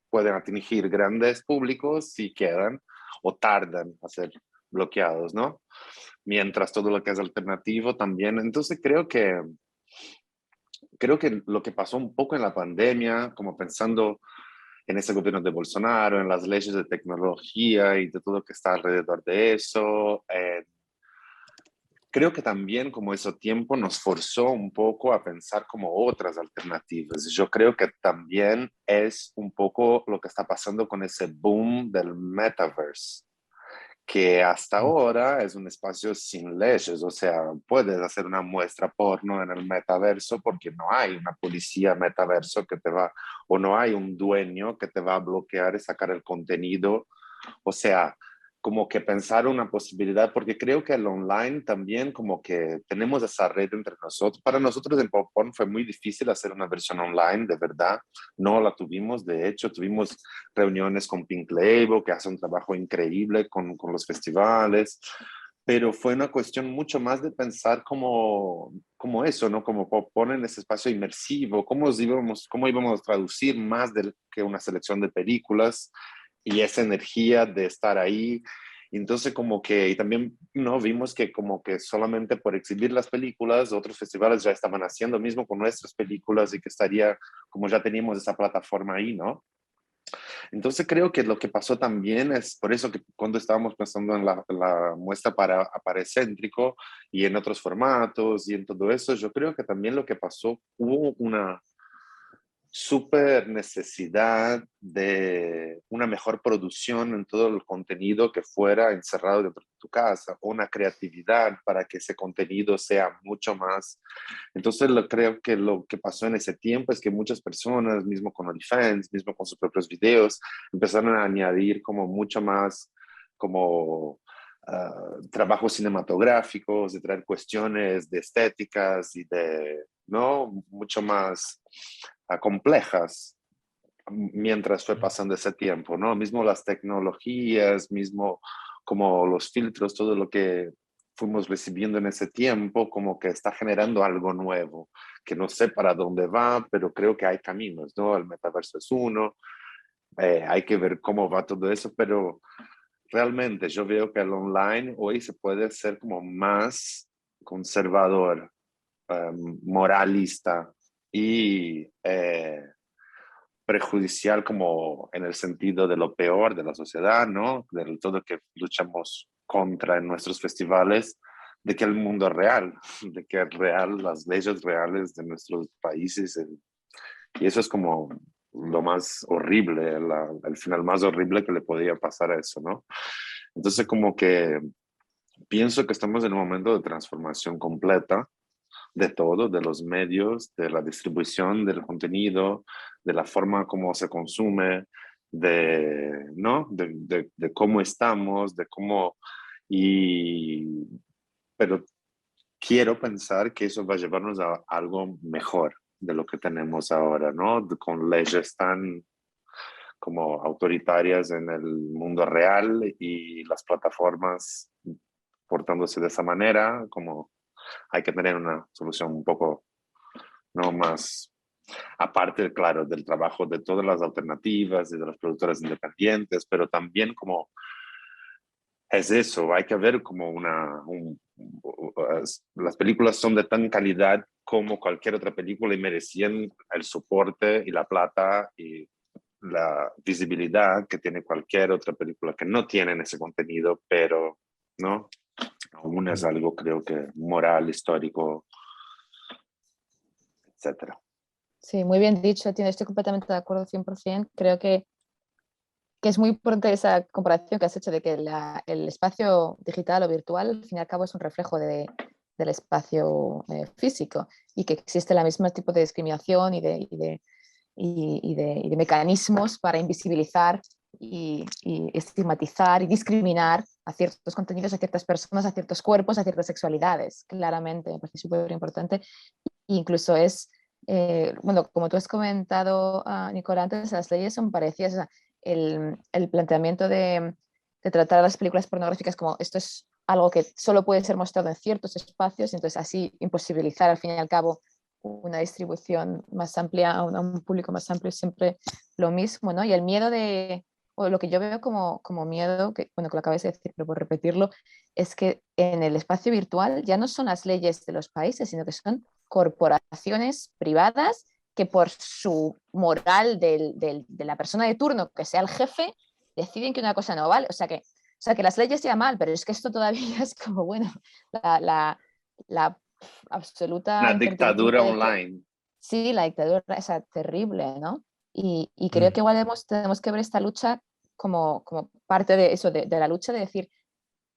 pueden atingir grandes públicos si quedan o tardan a ser bloqueados, ¿no? Mientras todo lo que es alternativo también. Entonces creo que lo que pasó un poco en la pandemia, como pensando en ese gobierno de Bolsonaro, en las leyes de tecnología y de todo lo que está alrededor de eso, creo que también como ese tiempo nos forzó un poco a pensar como otras alternativas. Yo creo que también es un poco lo que está pasando con ese boom del metaverse, que hasta ahora es un espacio sin leyes, o sea, puedes hacer una muestra porno en el metaverso porque no hay una policía metaverso que te va, o no hay un dueño que te va a bloquear y sacar el contenido, o sea, como que pensar una posibilidad, porque creo que el online también como que tenemos esa red entre nosotros. Para nosotros en Popcorn fue muy difícil hacer una versión online, de verdad. No la tuvimos, de hecho, tuvimos reuniones con Pink Label, que hace un trabajo increíble con los festivales, pero fue una cuestión mucho más de pensar como eso, ¿no? Como poner ese espacio inmersivo, cómo íbamos a traducir más que una selección de películas y esa energía de estar ahí. Entonces como que, y también no vimos que como que solamente por exhibir las películas, otros festivales ya estaban haciendo mismo con nuestras películas y que estaría, como ya teníamos esa plataforma ahí, ¿no? Entonces creo que lo que pasó también es por eso que cuando estábamos pensando en la muestra para excéntrico y en otros formatos y en todo eso, yo creo que también lo que pasó, hubo súper necesidad de una mejor producción en todo el contenido que fuera encerrado dentro de tu casa, una creatividad para que ese contenido sea mucho más. Entonces creo que lo que pasó en ese tiempo es que muchas personas, mismo con OnlyFans, mismo con sus propios videos, empezaron a añadir como mucho más como trabajos cinematográficos, de traer cuestiones de estéticas y de, ¿no? Mucho más complejas mientras fue pasando ese tiempo, ¿no? Mismo las tecnologías, mismo como los filtros, todo lo que fuimos recibiendo en ese tiempo, como que está generando algo nuevo, que no sé para dónde va, pero creo que hay caminos, ¿no? El metaverso es uno, hay que ver cómo va todo eso, pero realmente yo veo que el online hoy se puede ser como más conservador, moralista y prejudicial como en el sentido de lo peor de la sociedad, ¿no? De todo que luchamos contra en nuestros festivales, de que el mundo es real, de que es real, las leyes reales de nuestros países. Y eso es como lo más horrible, el final más horrible que le podía pasar a eso, ¿no? Entonces como que pienso que estamos en un momento de transformación completa de todo, de los medios, de la distribución del contenido, de la forma como se consume, de, ¿no? De cómo estamos, de cómo... Y, pero quiero pensar que eso va a llevarnos a algo mejor de lo que tenemos ahora, ¿no? Con leyes tan como autoritarias en el mundo real y las plataformas portándose de esa manera, como hay que tener una solución un poco no más aparte, claro, del trabajo de todas las alternativas y de las productoras independientes, pero también como es eso, hay que ver como las películas son de tan calidad como cualquier otra película y merecían el soporte y la plata y la visibilidad que tiene cualquier otra película que no tienen ese contenido, pero no, aún es algo creo que moral, histórico, etcétera. Sí, muy bien dicho, estoy completamente de acuerdo 100%. Creo que es muy importante esa comparación que has hecho de que el espacio digital o virtual, al fin y al cabo, es un reflejo del espacio físico y que existe el mismo tipo de discriminación y de mecanismos para invisibilizar y estigmatizar y discriminar a ciertos contenidos, a ciertas personas, a ciertos cuerpos, a ciertas sexualidades. Claramente, me parece súper importante. Incluso bueno, como tú has comentado, Nicola, antes, las leyes son parecidas. O sea, el planteamiento de tratar a las películas pornográficas como esto es algo que solo puede ser mostrado en ciertos espacios, entonces así imposibilitar al fin y al cabo una distribución más amplia a un público más amplio es siempre lo mismo, ¿no? Y el miedo o lo que yo veo como miedo, que bueno, que lo acabas de decir, pero por repetirlo, es que en el espacio virtual ya no son las leyes de los países, sino que son corporaciones privadas que por su moral de la persona de turno, que sea el jefe, deciden que una cosa no vale. O sea que las leyes ya mal, pero es que esto todavía es como, bueno, la absoluta Una dictadura incertidumbre de que online. sí, la dictadura esa terrible, ¿no? Y creo Mm. que igual tenemos que ver esta lucha como parte de eso, de la lucha de decir,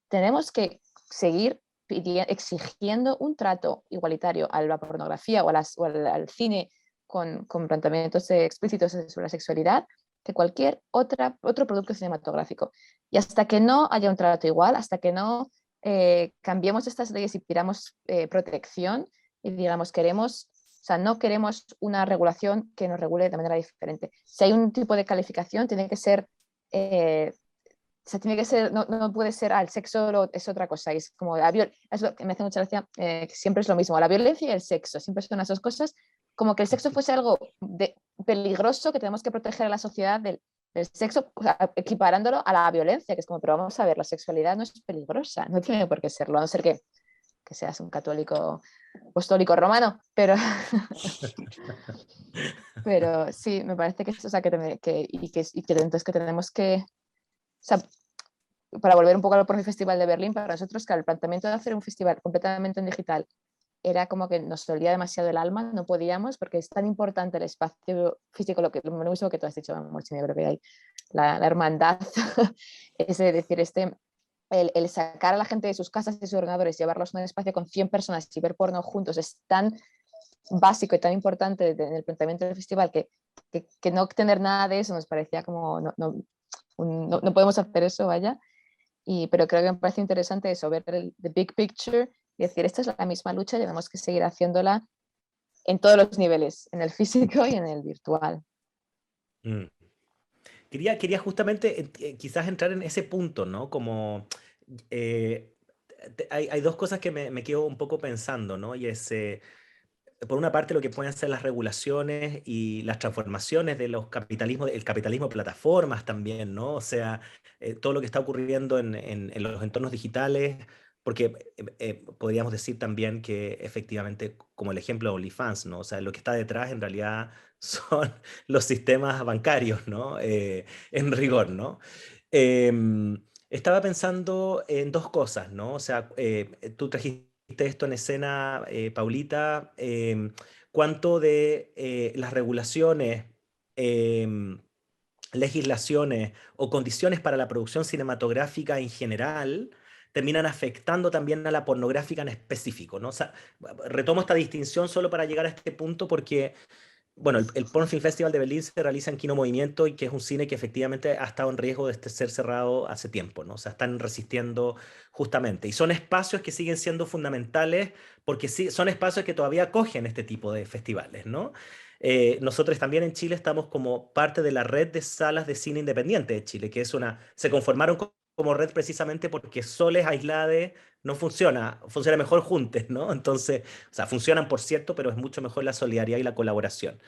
tenemos que seguir exigiendo un trato igualitario a la pornografía o al cine con planteamientos explícitos sobre la sexualidad que cualquier otro producto cinematográfico. Y hasta que no haya un trato igual, hasta que no cambiemos estas leyes y pidamos protección y digamos o sea, no queremos una regulación que nos regule de manera diferente. Si hay un tipo de calificación, tiene que ser o sea, tiene que ser, no puede ser, el sexo es otra cosa. Es como es lo que me hace mucha gracia, que siempre es lo mismo. La violencia y el sexo, siempre son las dos cosas. Como que el sexo fuese algo peligroso que tenemos que proteger a la sociedad del sexo, o sea, equiparándolo a la violencia, que es como, pero vamos a ver, la sexualidad no es peligrosa, no tiene por qué serlo, a no ser que seas un católico apostólico romano, pero sí, me parece que, o sea, que entonces que tenemos que, o sea, para volver un poco al propio Festival de Berlín, para nosotros, claro, el planteamiento de hacer un festival completamente en digital era como que nos dolía demasiado el alma, no podíamos, porque es tan importante el espacio físico, lo mismo que tú has dicho, Marcin, yo creo que hay la hermandad, es decir, el sacar a la gente de sus casas y sus ordenadores, llevarlos a un espacio con 100 personas y ver porno juntos es tan básico y tan importante en el planteamiento del festival que no tener nada de eso nos parecía como, no podemos hacer eso, vaya. Pero creo que me parece interesante eso, ver the big picture y decir, esta es la misma lucha y tenemos que seguir haciéndola en todos los niveles, en el físico y en el virtual. Mm. Quería justamente quizás entrar en ese punto, ¿no? Como eh, hay dos cosas que me quedo un poco pensando, ¿no? Y es, por una parte, lo que pueden ser las regulaciones y las transformaciones de los capitalismos, el capitalismo de plataformas también, ¿no? O sea, todo lo que está ocurriendo en los entornos digitales, porque podríamos decir también que efectivamente, como el ejemplo de OnlyFans, ¿no? O sea, lo que está detrás en realidad son los sistemas bancarios, ¿no? En rigor, ¿no? Estaba pensando en dos cosas, ¿no? O sea, tú trajiste esto en escena, Paulita, cuánto de las regulaciones, em, legislaciones o condiciones para la producción cinematográfica en general terminan afectando también a la pornográfica en específico, ¿no? O sea, retomo esta distinción solo para llegar a este punto porque bueno, el Porn Film Festival de Berlín se realiza en Kino Movimiento y que es un cine que efectivamente ha estado en riesgo de ser cerrado hace tiempo, ¿no? O sea, están resistiendo justamente. Y son espacios que siguen siendo fundamentales porque sí, son espacios que todavía acogen este tipo de festivales, ¿no? Nosotros también en Chile estamos como parte de la red de salas de cine independiente de Chile, que es se conformaron como red precisamente porque soles aisladas no funciona mejor juntos, ¿no? Entonces, o sea, funcionan por cierto, pero es mucho mejor la solidaridad y la colaboración.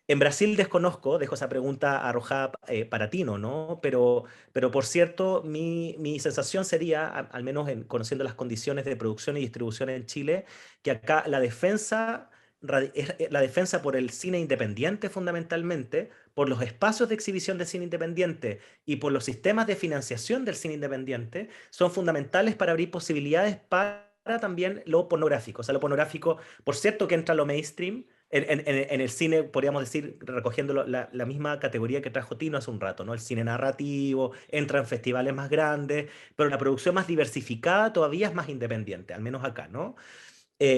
En Brasil desconozco, dejo esa pregunta arrojada para ti, ¿no? Pero por cierto, mi sensación sería, al menos conociendo las condiciones de producción y distribución en Chile, que acá es la defensa por el cine independiente fundamentalmente, por los espacios de exhibición de cine independiente y por los sistemas de financiación del cine independiente, son fundamentales para abrir posibilidades para también lo pornográfico. O sea, lo pornográfico, por cierto que entra a lo mainstream, en el cine, podríamos decir, recogiendo la misma categoría que trajo Tino hace un rato, ¿no? El cine narrativo, entra en festivales más grandes, pero la producción más diversificada todavía es más independiente, al menos acá, ¿no?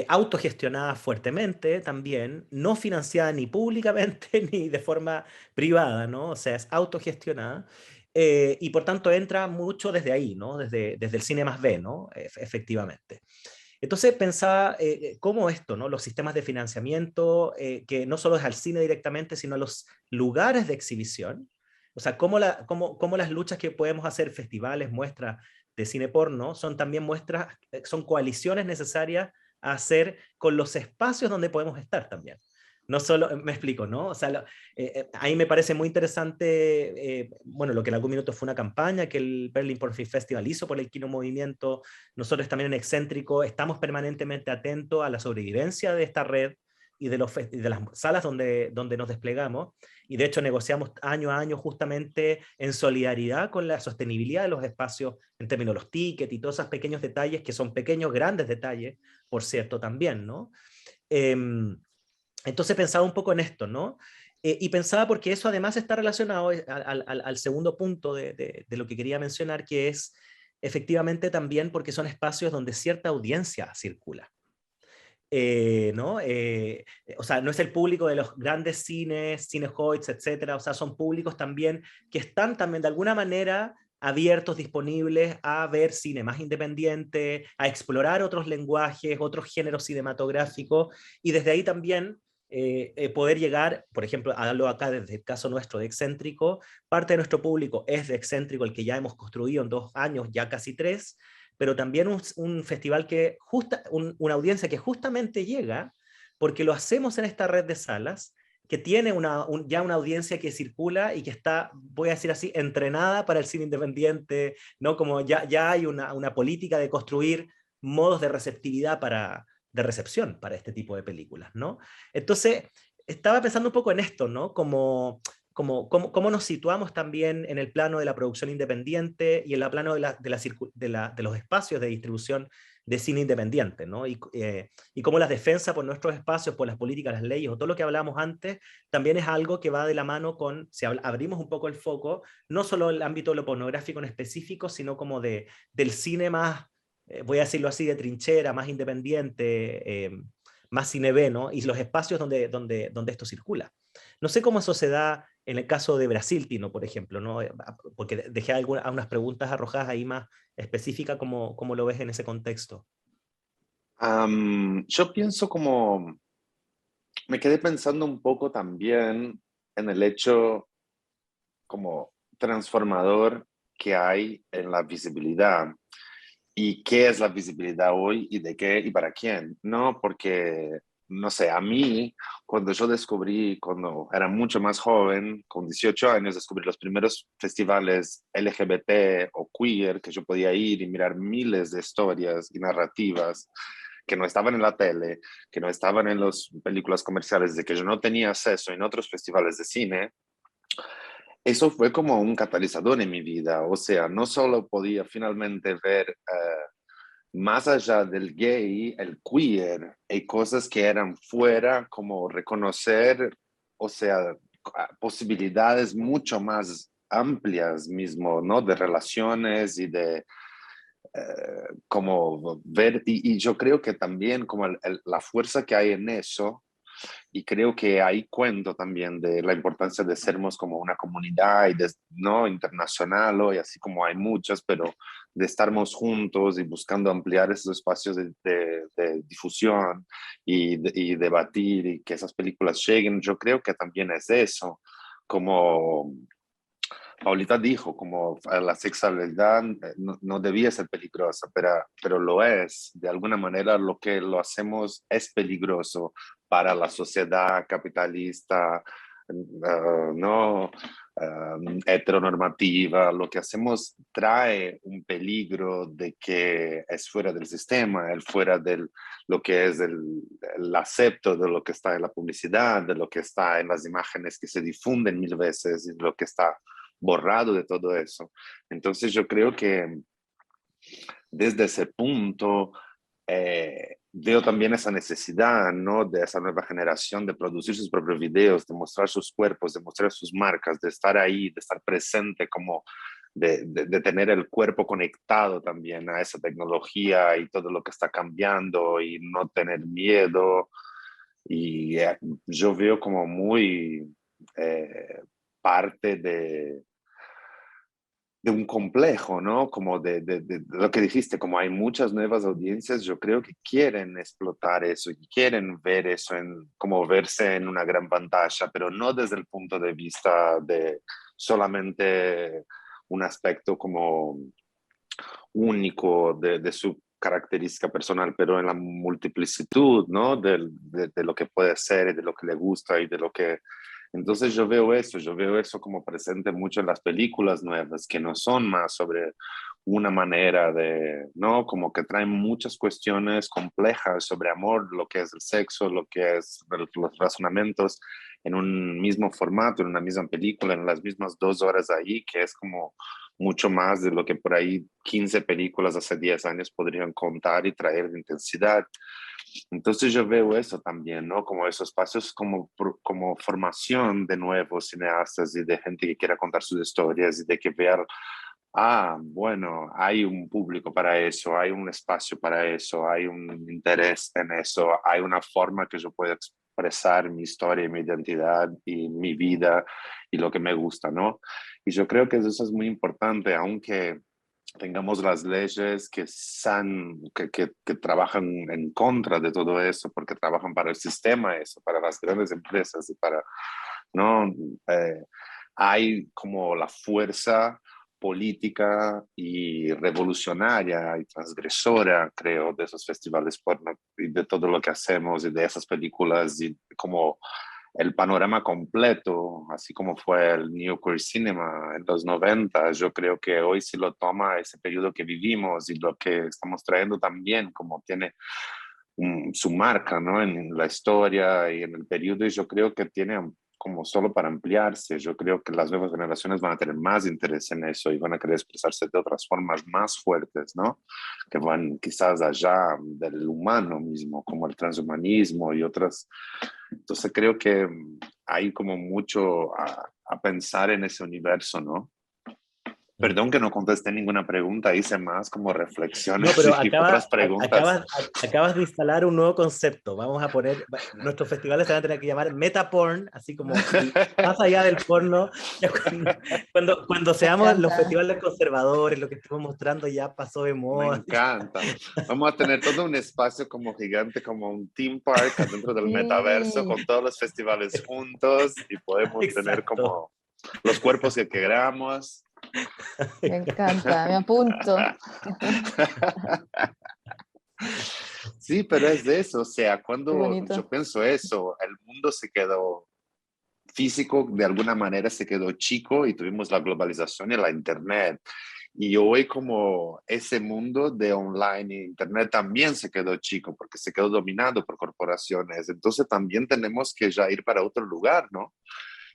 Autogestionada fuertemente también, no financiada ni públicamente ni de forma privada, ¿no? O sea, es autogestionada. Y por tanto entra mucho desde ahí, ¿no? Desde el cine más B, ¿no? Efectivamente. Entonces pensaba cómo esto, ¿no? Los sistemas de financiamiento, que no solo es al cine directamente, sino a los lugares de exhibición. O sea, cómo las luchas que podemos hacer, festivales, muestras de cine porno, son también muestras, son coaliciones necesarias a hacer con los espacios donde podemos estar también. No solo, me explico, ¿no? O sea, ahí me parece muy interesante, bueno, lo que en algún minuto fue una campaña que el Berlin Porn Film Festival hizo por el Kino Movimiento. Nosotros también en Excéntrico estamos permanentemente atentos a la sobrevivencia de esta red y de las salas donde nos desplegamos, y de hecho negociamos año a año justamente en solidaridad con la sostenibilidad de los espacios en términos de los tickets y todos esos pequeños detalles, que son pequeños, grandes detalles, por cierto, también, ¿no? Entonces pensaba un poco en esto, ¿no? Y pensaba porque eso además está relacionado al segundo punto de lo que quería mencionar, que es efectivamente también porque son espacios donde cierta audiencia circula. ¿No? O sea, no es el público de los grandes cines, Cinehoids, etcétera, o sea, son públicos también que están también de alguna manera abiertos, disponibles a ver cine más independiente, a explorar otros lenguajes, otros géneros cinematográficos, y desde ahí también poder llegar, por ejemplo, hablo acá desde el caso nuestro de Excéntrico, parte de nuestro público es de Excéntrico, el que ya hemos construido en 2 años, ya casi 3, pero también un festival una audiencia que justamente llega porque lo hacemos en esta red de salas, que tiene ya una audiencia que circula y que está, voy a decir así, entrenada para el cine independiente, ¿no? Como ya hay una política de construir modos de receptividad de recepción para este tipo de películas, ¿no? Entonces, estaba pensando un poco en esto, ¿no? Como cómo nos situamos también en el plano de la producción independiente y en el plano de los espacios de distribución de cine independiente, ¿no? Y cómo la defensa por nuestros espacios, por las políticas, las leyes o todo lo que hablábamos antes, también es algo que va de la mano con, si abrimos un poco el foco, no solo el ámbito de lo pornográfico en específico, sino como del cine más, voy a decirlo así, de trinchera, más independiente, más cine B, ¿no? Y los espacios donde esto circula. No sé cómo eso se da en el caso de Brasil, Tino, por ejemplo, ¿no? Porque dejé unas preguntas arrojadas ahí más específicas, ¿cómo lo ves en ese contexto? Yo pienso como, me quedé pensando un poco también en el hecho como transformador que hay en la visibilidad. ¿Y qué es la visibilidad hoy y de qué y para quién? No, porque, no sé, a mí, cuando yo descubrí, cuando era mucho más joven, con 18 años, descubrí los primeros festivales LGBT o queer, que yo podía ir y mirar miles de historias y narrativas que no estaban en la tele, que no estaban en las películas comerciales, de que yo no tenía acceso en otros festivales de cine. Eso fue como un catalizador en mi vida, o sea, no solo podía finalmente ver más allá del gay, el queer, hay cosas que eran fuera, como reconocer, o sea, posibilidades mucho más amplias mismo, ¿no? De relaciones y de como ver, y yo creo que también como la fuerza que hay en eso, y creo que ahí cuento también de la importancia de sermos como una comunidad y de, no internacional, y así como hay muchas, pero de estarmos juntos y buscando ampliar esos espacios de difusión y debatir y que esas películas lleguen. Yo creo que también es eso, como Paulita dijo, como la sexualidad no debía ser peligrosa, pero lo es. De alguna manera lo que lo hacemos es peligroso para la sociedad capitalista, no heteronormativa. Lo que hacemos trae un peligro de que es fuera del sistema, el fuera de lo que es el acepto de lo que está en la publicidad, de lo que está en las imágenes que se difunden mil veces y lo que está borrado de todo eso. Entonces yo creo que desde ese punto veo también esa necesidad, ¿no? De esa nueva generación de producir sus propios videos, de mostrar sus cuerpos, de mostrar sus marcas, de estar ahí, de estar presente, como de tener el cuerpo conectado también a esa tecnología y todo lo que está cambiando y no tener miedo. Y yo veo como muy parte de un complejo, ¿no? Como de lo que dijiste, como hay muchas nuevas audiencias, yo creo que quieren explotar eso y quieren ver eso, como verse en una gran pantalla, pero no desde el punto de vista de solamente un aspecto como único de su característica personal, pero en la multiplicitud, ¿no? De lo que puede ser y de lo que le gusta y de lo que entonces yo veo eso como presente mucho en las películas nuevas, que no son más sobre una manera de, ¿no? Como que traen muchas cuestiones complejas sobre amor, lo que es el sexo, lo que es los razonamientos en un mismo formato, en una misma película, en las mismas 2 horas ahí, que es como mucho más de lo que por ahí 15 películas hace 10 años podrían contar y traer de intensidad. Entonces yo veo eso también, ¿no? Como esos espacios como formación de nuevos cineastas y de gente que quiera contar sus historias y de que vean, bueno, hay un público para eso, hay un espacio para eso, hay un interés en eso, hay una forma que yo puedo expresar mi historia, mi identidad y mi vida y lo que me gusta, ¿no? Y yo creo que eso es muy importante, aunque tengamos las leyes que trabajan en contra de todo eso, porque trabajan para el sistema, eso, para las grandes empresas y para, ¿no? Eh, hay como la fuerza política y revolucionaria y transgresora, creo, de esos festivales porno y de todo lo que hacemos y de esas películas y como el panorama completo, así como fue el New Queer Cinema en los 90. Yo creo que hoy si lo toma ese periodo que vivimos y lo que estamos trayendo también, como tiene su marca, ¿no? En la historia y en el periodo, y yo creo que tiene como solo para ampliarse. Yo creo que las nuevas generaciones van a tener más interés en eso y van a querer expresarse de otras formas más fuertes, ¿no? Que van quizás allá del humano mismo, como el transhumanismo y otras. Entonces creo que hay como mucho a pensar en ese universo, ¿no? Perdón que no contesté ninguna pregunta, hice más como reflexiones No, pero y otras preguntas. acabas de instalar un nuevo concepto. Vamos a poner, nuestros festivales se van a tener que llamar metaporn, así como más allá del porno. Ya cuando Me seamos los encanta. festivales conservadores, lo que estamos mostrando ya pasó de Me moda. encanta. Vamos a tener todo un espacio como gigante, como un theme park adentro del metaverso, Sí, con todos los festivales juntos y podemos tener Exacto. como los cuerpos que queramos. me encanta, me apunto. Sí, pero es de eso, o sea, Qué cuando yo bonito. pienso eso, el mundo se quedó físico, de alguna manera se quedó chico y tuvimos la globalización y la internet. Y hoy como ese mundo de online e internet también se quedó chico porque se quedó dominado por corporaciones. Entonces también tenemos que ya ir para otro lugar, ¿no?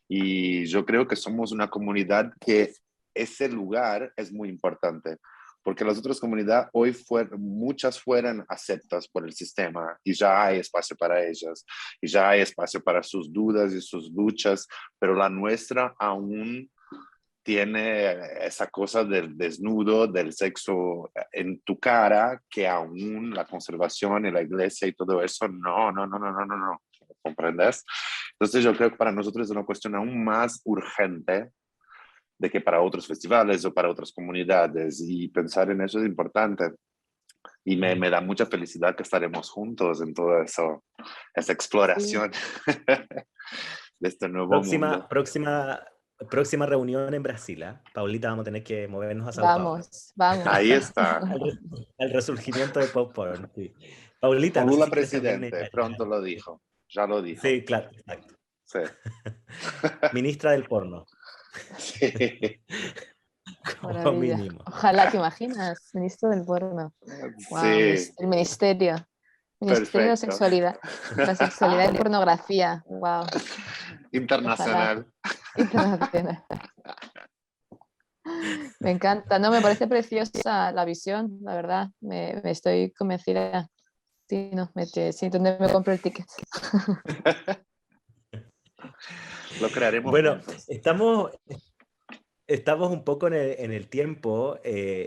Y yo creo que somos una comunidad que ese lugar es muy importante, porque las otras comunidades hoy muchas fueron aceptadas por el sistema y ya hay espacio para ellas, y ya hay espacio para sus dudas y sus luchas, pero la nuestra aún tiene esa cosa del desnudo, del sexo en tu cara, que aún la conservación y la iglesia y todo eso, no. ¿Comprendes? Entonces yo creo que para nosotros es una cuestión aún más urgente de que para otros festivales o para otras comunidades, y pensar en eso es importante. Y me da mucha felicidad que estaremos juntos en todo eso, esa Sí, exploración de este nuevo Próxima, mundo. próxima, próxima reunión en Brasil, ¿ah? Paulita, vamos a tener que movernos a Sao Paulo. vamos, vamos. Ahí está. Al resurgimiento de Pop Porn, sí. Paulita, Con no sé Lula si quieres también. presidente, pronto lo dijo, ya lo dijo. Sí, claro, exacto. Sí. Ministra del porno, Sí. como Maravilla. mínimo. Ojalá, ¿te imaginas? Ministro del porno. Wow, Sí, el ministerio. Ministerio de la perfecto. sexualidad. La sexualidad y pornografía. Wow. Ojalá. Internacional. Internacional. Me encanta. No, me parece preciosa la visión, la verdad. Me estoy convencida. Sí, no, sí, ¿dónde me compro el ticket? Lo crearemos Bueno, juntos. estamos un poco en el tiempo,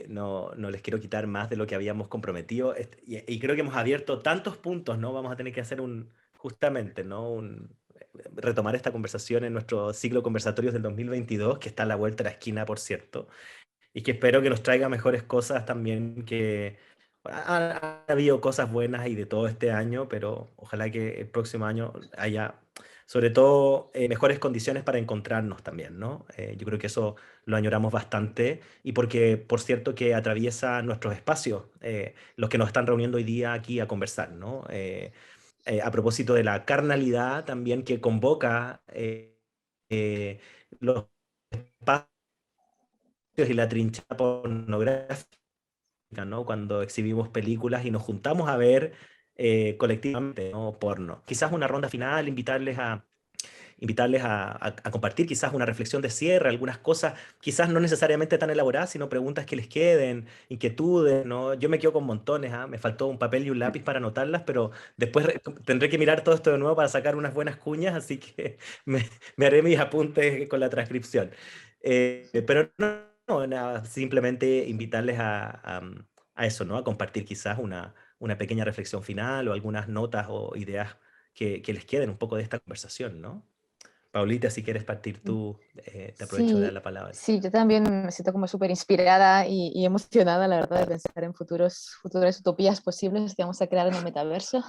no les quiero quitar más de lo que habíamos comprometido y creo que hemos abierto tantos puntos, ¿no? Vamos a tener que hacer justamente, ¿no? Retomar esta conversación en nuestro ciclo conversatorios del 2022, que está a la vuelta de la esquina, por cierto, y que espero que nos traiga mejores cosas también, que ha habido cosas buenas y de todo este año, pero ojalá que el próximo año haya, sobre todo, mejores condiciones para encontrarnos también, ¿no? Yo creo que eso lo añoramos bastante y porque, por cierto, que atraviesa nuestros espacios, los que nos están reuniendo hoy día aquí a conversar, ¿no? A propósito de la carnalidad también que convoca los espacios y la trinchera pornográfica, ¿no? Cuando exhibimos películas y nos juntamos a ver colectivamente, ¿no? Porno. Quizás una ronda final, invitarles a compartir quizás una reflexión de cierre, algunas cosas, quizás no necesariamente tan elaboradas, sino preguntas que les queden, inquietudes, ¿no? Yo me quedo con montones, ¿ah? Me faltó un papel y un lápiz para anotarlas, pero después tendré que mirar todo esto de nuevo para sacar unas buenas cuñas, así que me haré mis apuntes con la transcripción. Pero no, nada, simplemente invitarles a eso, ¿no? A compartir quizás una pequeña reflexión final o algunas notas o ideas que les queden un poco de esta conversación, ¿no? Paulita, si quieres partir tú, te aprovecho de dar Sí, la palabra. sí, yo también me siento como súper inspirada y emocionada, la verdad, de pensar en futuras utopías posibles que vamos a crear en el metaverso.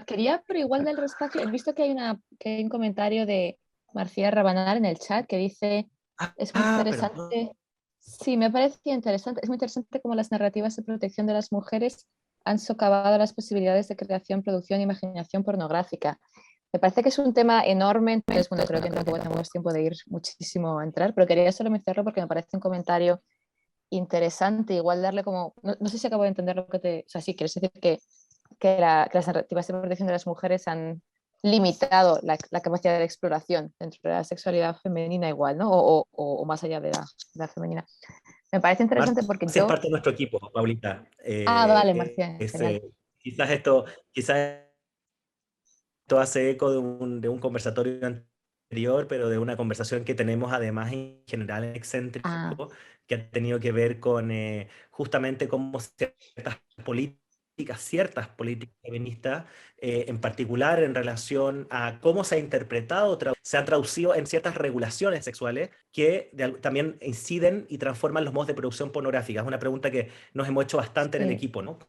Quería, pero igual del espacio, he visto que hay un comentario de Marcia Rabanal en el chat que dice, es muy Perdón. interesante, sí, me parece interesante, es muy interesante cómo las narrativas de protección de las mujeres han socavado las posibilidades de creación, producción e imaginación pornográfica. Me parece que es un tema enorme, entonces, bueno, creo que tampoco tenemos tiempo de ir muchísimo a entrar, pero quería solo mencionarlo porque me parece un comentario interesante, igual darle como, no sé si acabo de entender lo que o sea, sí, quieres decir que las narrativas de protección de las mujeres han limitado la capacidad de exploración dentro de la sexualidad femenina igual, ¿no? O más allá de la femenina. Me parece interesante porque Marcia es yo... parte de nuestro equipo, Paulita. Ah, vale, Marcia, genial. Quizás esto hace eco de un conversatorio anterior, pero de una conversación que tenemos además en general en Ah, Excéntrico, que ha tenido que ver con justamente cómo ciertas políticas feministas, en particular en relación a cómo se ha interpretado, se han traducido en ciertas regulaciones sexuales que también inciden y transforman los modos de producción pornográfica. Es una pregunta que nos hemos hecho bastante en el sí, equipo, ¿no?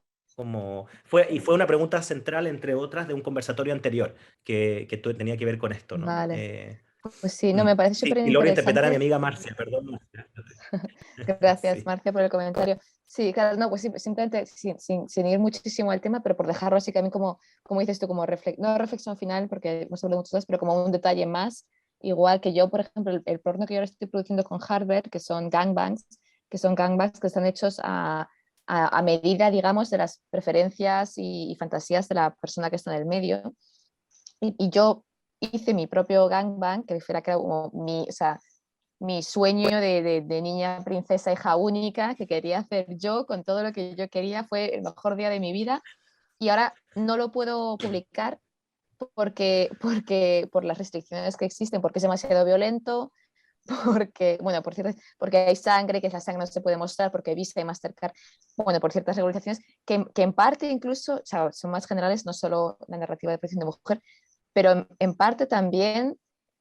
Y fue una pregunta central, entre otras, de un conversatorio anterior que tenía que ver con esto, ¿no? vale. Pues sí, no, Mm. me parece Sí, súper y logro interpretar a mi interesante. amiga Marcia, perdón, Marcia. Gracias, Sí. Marcia, por el comentario. Sí, claro, no, pues simplemente sin ir muchísimo al tema, pero por dejarlo así que a mí como dices tú, como no reflexión final, porque hemos hablado muchas veces, pero como un detalle más, igual que yo, por ejemplo, el porno que yo ahora estoy produciendo con Harvard, que son gangbangs que están hechos a medida, digamos, de las preferencias y fantasías de la persona que está en el medio. Y yo hice mi propio gangbang, que fuera como o sea, mi sueño de niña princesa hija única que quería hacer yo con todo lo que yo quería, fue el mejor día de mi vida y ahora no lo puedo publicar por las restricciones que existen, porque es demasiado violento, porque, bueno, por cierto, porque hay sangre, que esa sangre no se puede mostrar, porque Visa y Mastercard, bueno, por ciertas regulaciones, que en parte incluso, o sea, son más generales, no solo la narrativa de protección de mujer, pero en parte también,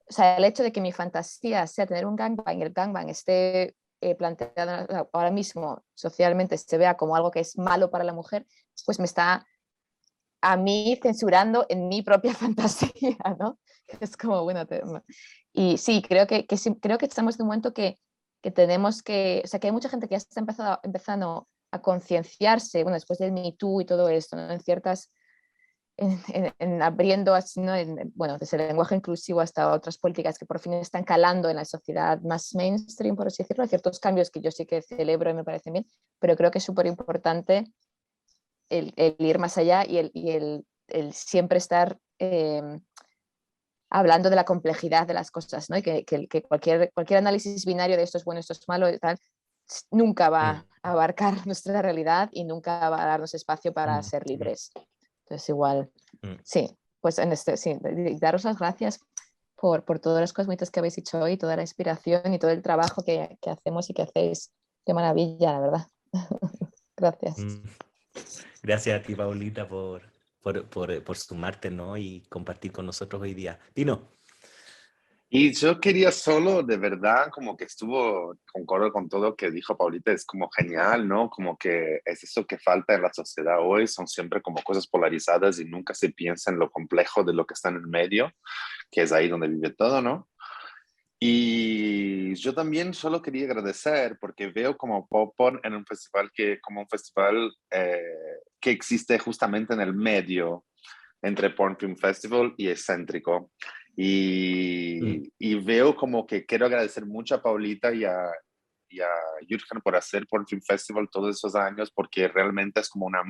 o sea, el hecho de que mi fantasía sea tener un gangbang y el gangbang esté planteado ahora mismo socialmente, se vea como algo que es malo para la mujer, pues me está a mí censurando en mi propia fantasía, ¿no? Es como, bueno, y sí, creo que estamos en un momento que tenemos que, o sea, que hay mucha gente que ya está empezando a concienciarse, bueno, después del Me Too y todo esto, ¿no? En ciertas en abriendo así, ¿no? Bueno, desde el lenguaje inclusivo hasta otras políticas que por fin están calando en la sociedad más mainstream, por así decirlo, hay ciertos cambios que yo sí que celebro y me parecen bien, pero creo que es súper importante el ir más allá el siempre estar hablando de la complejidad de las cosas, ¿no? Y que cualquier análisis binario de esto es bueno, esto es malo, y tal, nunca va Mm, a abarcar nuestra realidad y nunca va a darnos espacio para mm, ser mm, libres. Entonces, igual, mm. sí, pues sí, daros las gracias por todas las cosas bonitas que habéis dicho hoy, toda la inspiración y todo el trabajo que hacemos y que hacéis. Qué maravilla, la verdad. Gracias. Mm. Gracias a ti, Paulita, por sumarte, ¿no? Y compartir con nosotros hoy día. Dino. Y yo quería solo, de verdad, como que concuerdo con todo que dijo Paulita, es como genial, ¿no? Como que es eso que falta en la sociedad hoy, son siempre como cosas polarizadas y nunca se piensa en lo complejo de lo que está en el medio, que es ahí donde vive todo, ¿no? Y yo también solo quería agradecer porque veo como Popcorn en un festival como un festival que existe justamente en el medio entre Porn Film Festival y Excéntrico. Mm, Y veo como que quiero agradecer mucho a Paulita y a Jürgen por hacer Porn Film Festival todos esos años, porque realmente es como una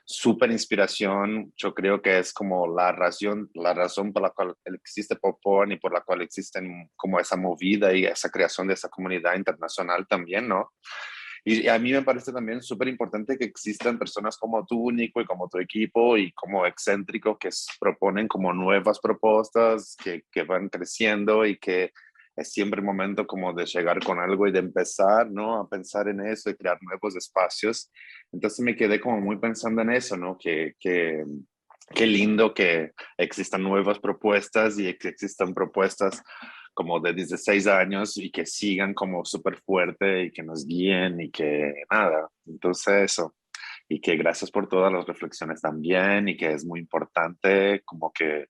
súper inspiración. Yo creo que es como la razón por la cual existe Pop Porn y por la cual existen como esa movida y esa creación de esa comunidad internacional también, ¿no? Y a mí me parece también súper importante que existan personas como tú, Nico, y como tu equipo, y como Excéntrico, que proponen como nuevas propuestas que van creciendo y que es siempre el momento como de llegar con algo y de empezar, ¿no? A pensar en eso y crear nuevos espacios. Entonces me quedé como muy pensando en eso, ¿no? Qué lindo que existan nuevas propuestas y que existan propuestas como de 16 años y que sigan como súper fuerte y que nos guíen y que nada, entonces eso. Y que gracias por todas las reflexiones también y que es muy importante como que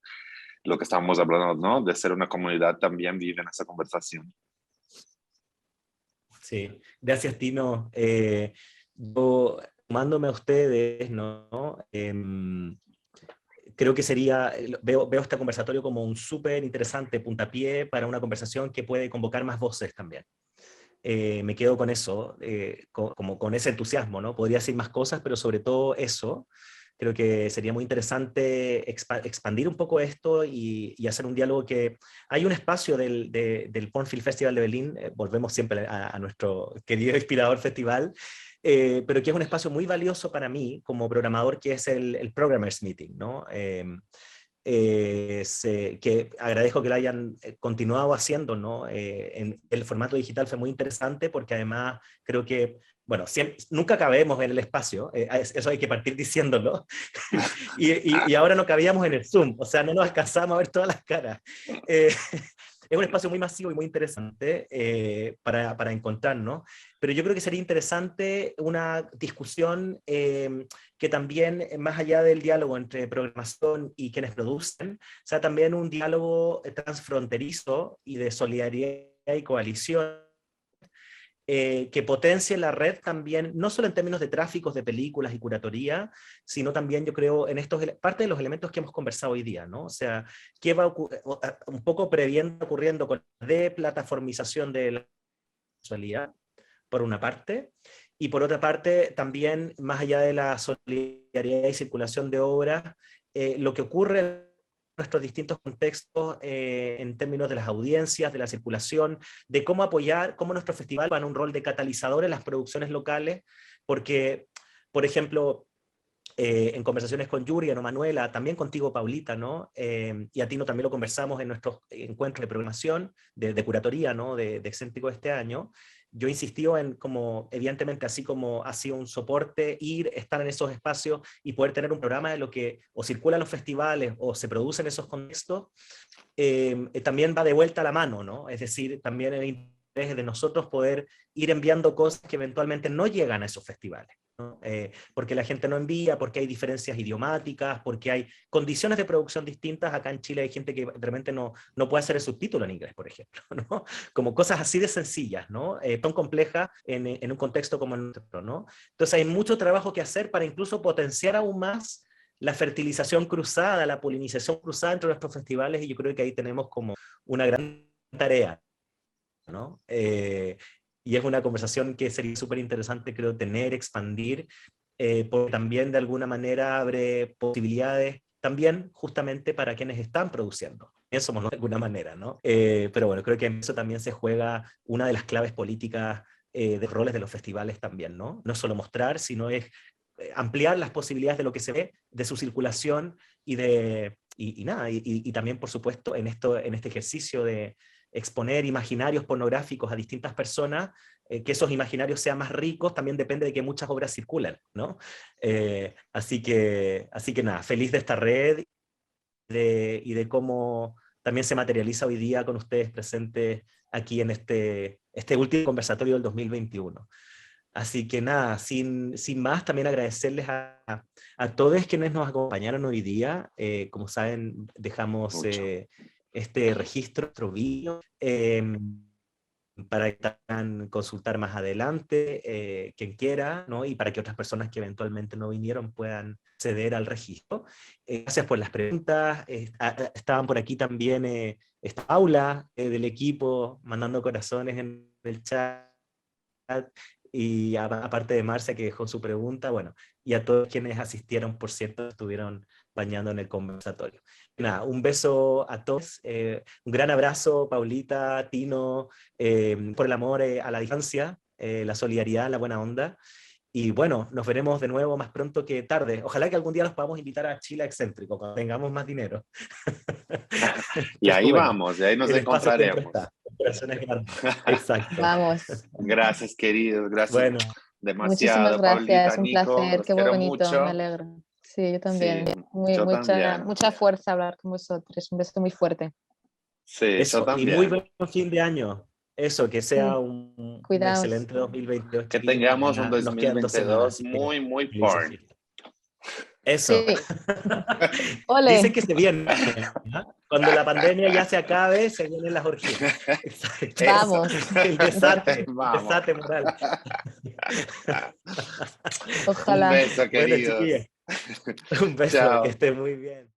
lo que estábamos hablando, ¿no? De ser una comunidad también vive en esa conversación. sí, gracias, Tino. Yo, sumándome a ustedes, ¿no? Creo que veo este conversatorio como un súper interesante puntapié para una conversación que puede convocar más voces también. Me quedo con eso, como con ese entusiasmo, ¿no? Podría decir más cosas, pero sobre todo eso. Creo que sería muy interesante expandir un poco esto y hacer un diálogo que... Hay un espacio del Porn Film Festival de Berlín, volvemos siempre a nuestro querido inspirador festival, pero que es un espacio muy valioso para mí como programador, que es el Programmers Meeting, ¿no? Que agradezco que lo hayan continuado haciendo, ¿no? En el formato digital fue muy interesante porque además creo que, bueno, nunca cabemos en el espacio, eso hay que partir diciéndolo, y ahora no cabíamos en el Zoom, o sea, no nos alcanzamos a ver todas las caras. Es un espacio muy masivo y muy interesante para encontrarnos, pero yo creo que sería interesante una discusión que también, más allá del diálogo entre programación y quienes producen, sea también un diálogo transfronterizo y de solidaridad y coalición, que potencie la red también, no solo en términos de tráficos de películas y curatoría, sino también, yo creo, en parte de los elementos que hemos conversado hoy día, ¿no? O sea, qué va un poco previendo, ocurriendo con la deplataformización de la sexualidad, por una parte, y por otra parte, también, más allá de la solidaridad y circulación de obras, lo que ocurre en nuestros distintos contextos en términos de las audiencias, de la circulación, de cómo apoyar, cómo nuestro festival va en un rol de catalizador en las producciones locales, porque, por ejemplo, en conversaciones con Yuri, o Manuela, también contigo, Paulita, ¿no? Y a Tino también lo conversamos en nuestros encuentros de programación, de curatoría, ¿no? De Excéntrico este año. Yo insistí en como, evidentemente, así como ha sido un soporte, estar en esos espacios y poder tener un programa de lo que o circula en los festivales o se produce en esos contextos, también va de vuelta a la mano, ¿no? Es decir, también el interés de nosotros poder ir enviando cosas que eventualmente no llegan a esos festivales, ¿no? Porque la gente no envía, porque hay diferencias idiomáticas, porque hay condiciones de producción distintas. Acá en Chile hay gente que realmente no puede hacer el subtítulo en inglés, por ejemplo, ¿no? Como cosas así de sencillas, ¿no? Tan complejas en un contexto como el nuestro, ¿no? Entonces hay mucho trabajo que hacer para incluso potenciar aún más la fertilización cruzada, la polinización cruzada entre nuestros festivales, y yo creo que ahí tenemos como una gran tarea, ¿no? Y es una conversación que sería súper interesante, creo, tener, expandir, porque también de alguna manera abre posibilidades también justamente para quienes están produciendo. Eso somos, ¿no? De alguna manera, ¿no? Pero bueno, creo que en eso también se juega una de las claves políticas de roles de los festivales también, ¿no? No solo mostrar, sino es ampliar las posibilidades de lo que se ve, de su circulación y también, por supuesto, en este ejercicio de exponer imaginarios pornográficos a distintas personas, que esos imaginarios sean más ricos, también depende de que muchas obras circulan, ¿no? Así que nada, feliz de esta red y de cómo también se materializa hoy día con ustedes presentes aquí en este último conversatorio del 2021. Así que nada, sin más, también agradecerles a todos quienes nos acompañaron hoy día. Como saben, dejamos este registro, nuestro vídeo, para que puedan consultar más adelante, quien quiera, ¿no? Y para que otras personas que eventualmente no vinieron puedan acceder al registro. Gracias por las preguntas. Estaban por aquí también esta Paula del equipo mandando corazones en el chat. Y aparte de Marcia, que dejó su pregunta, bueno, y a todos quienes asistieron, por cierto, estuvieron bañando en el conversatorio. Nada, un beso a todos, un gran abrazo, Paulita, Tino, por el amor a la distancia, la solidaridad, la buena onda, y bueno, nos veremos de nuevo más pronto que tarde. Ojalá que algún día los podamos invitar a Chile Excéntrico, cuando tengamos más dinero. Y ahí bueno, vamos, y ahí nos el espacio siempre encontraremos. está, corazones grandes. Exacto. Vamos. Gracias, queridos, gracias. Bueno, muchísimas Demasiado, gracias, Paulita, un Nico, placer, los qué quiero bonito, me mucho. alegro. Sí, yo también. Sí, yo también. Mucha fuerza hablar con vosotros. Un beso muy fuerte. Sí, eso, yo y muy también. buen fin de año. Eso, que sea Sí, un cuidaos. excelente 2022, Que chiquillos. tengamos un Ya nos quedan 2 semanas, 2022 así que muy, muy felices porn. fiestas. Eso. Sí, Dicen ole, que se viene, ¿no? Cuando la pandemia ya se acabe, se vienen las orgías. Exacto. Eso. vamos. El desate Vamos. moral. Un Ojalá. beso, Bueno, queridos. chiquillos, un beso, que Chao. estén muy bien.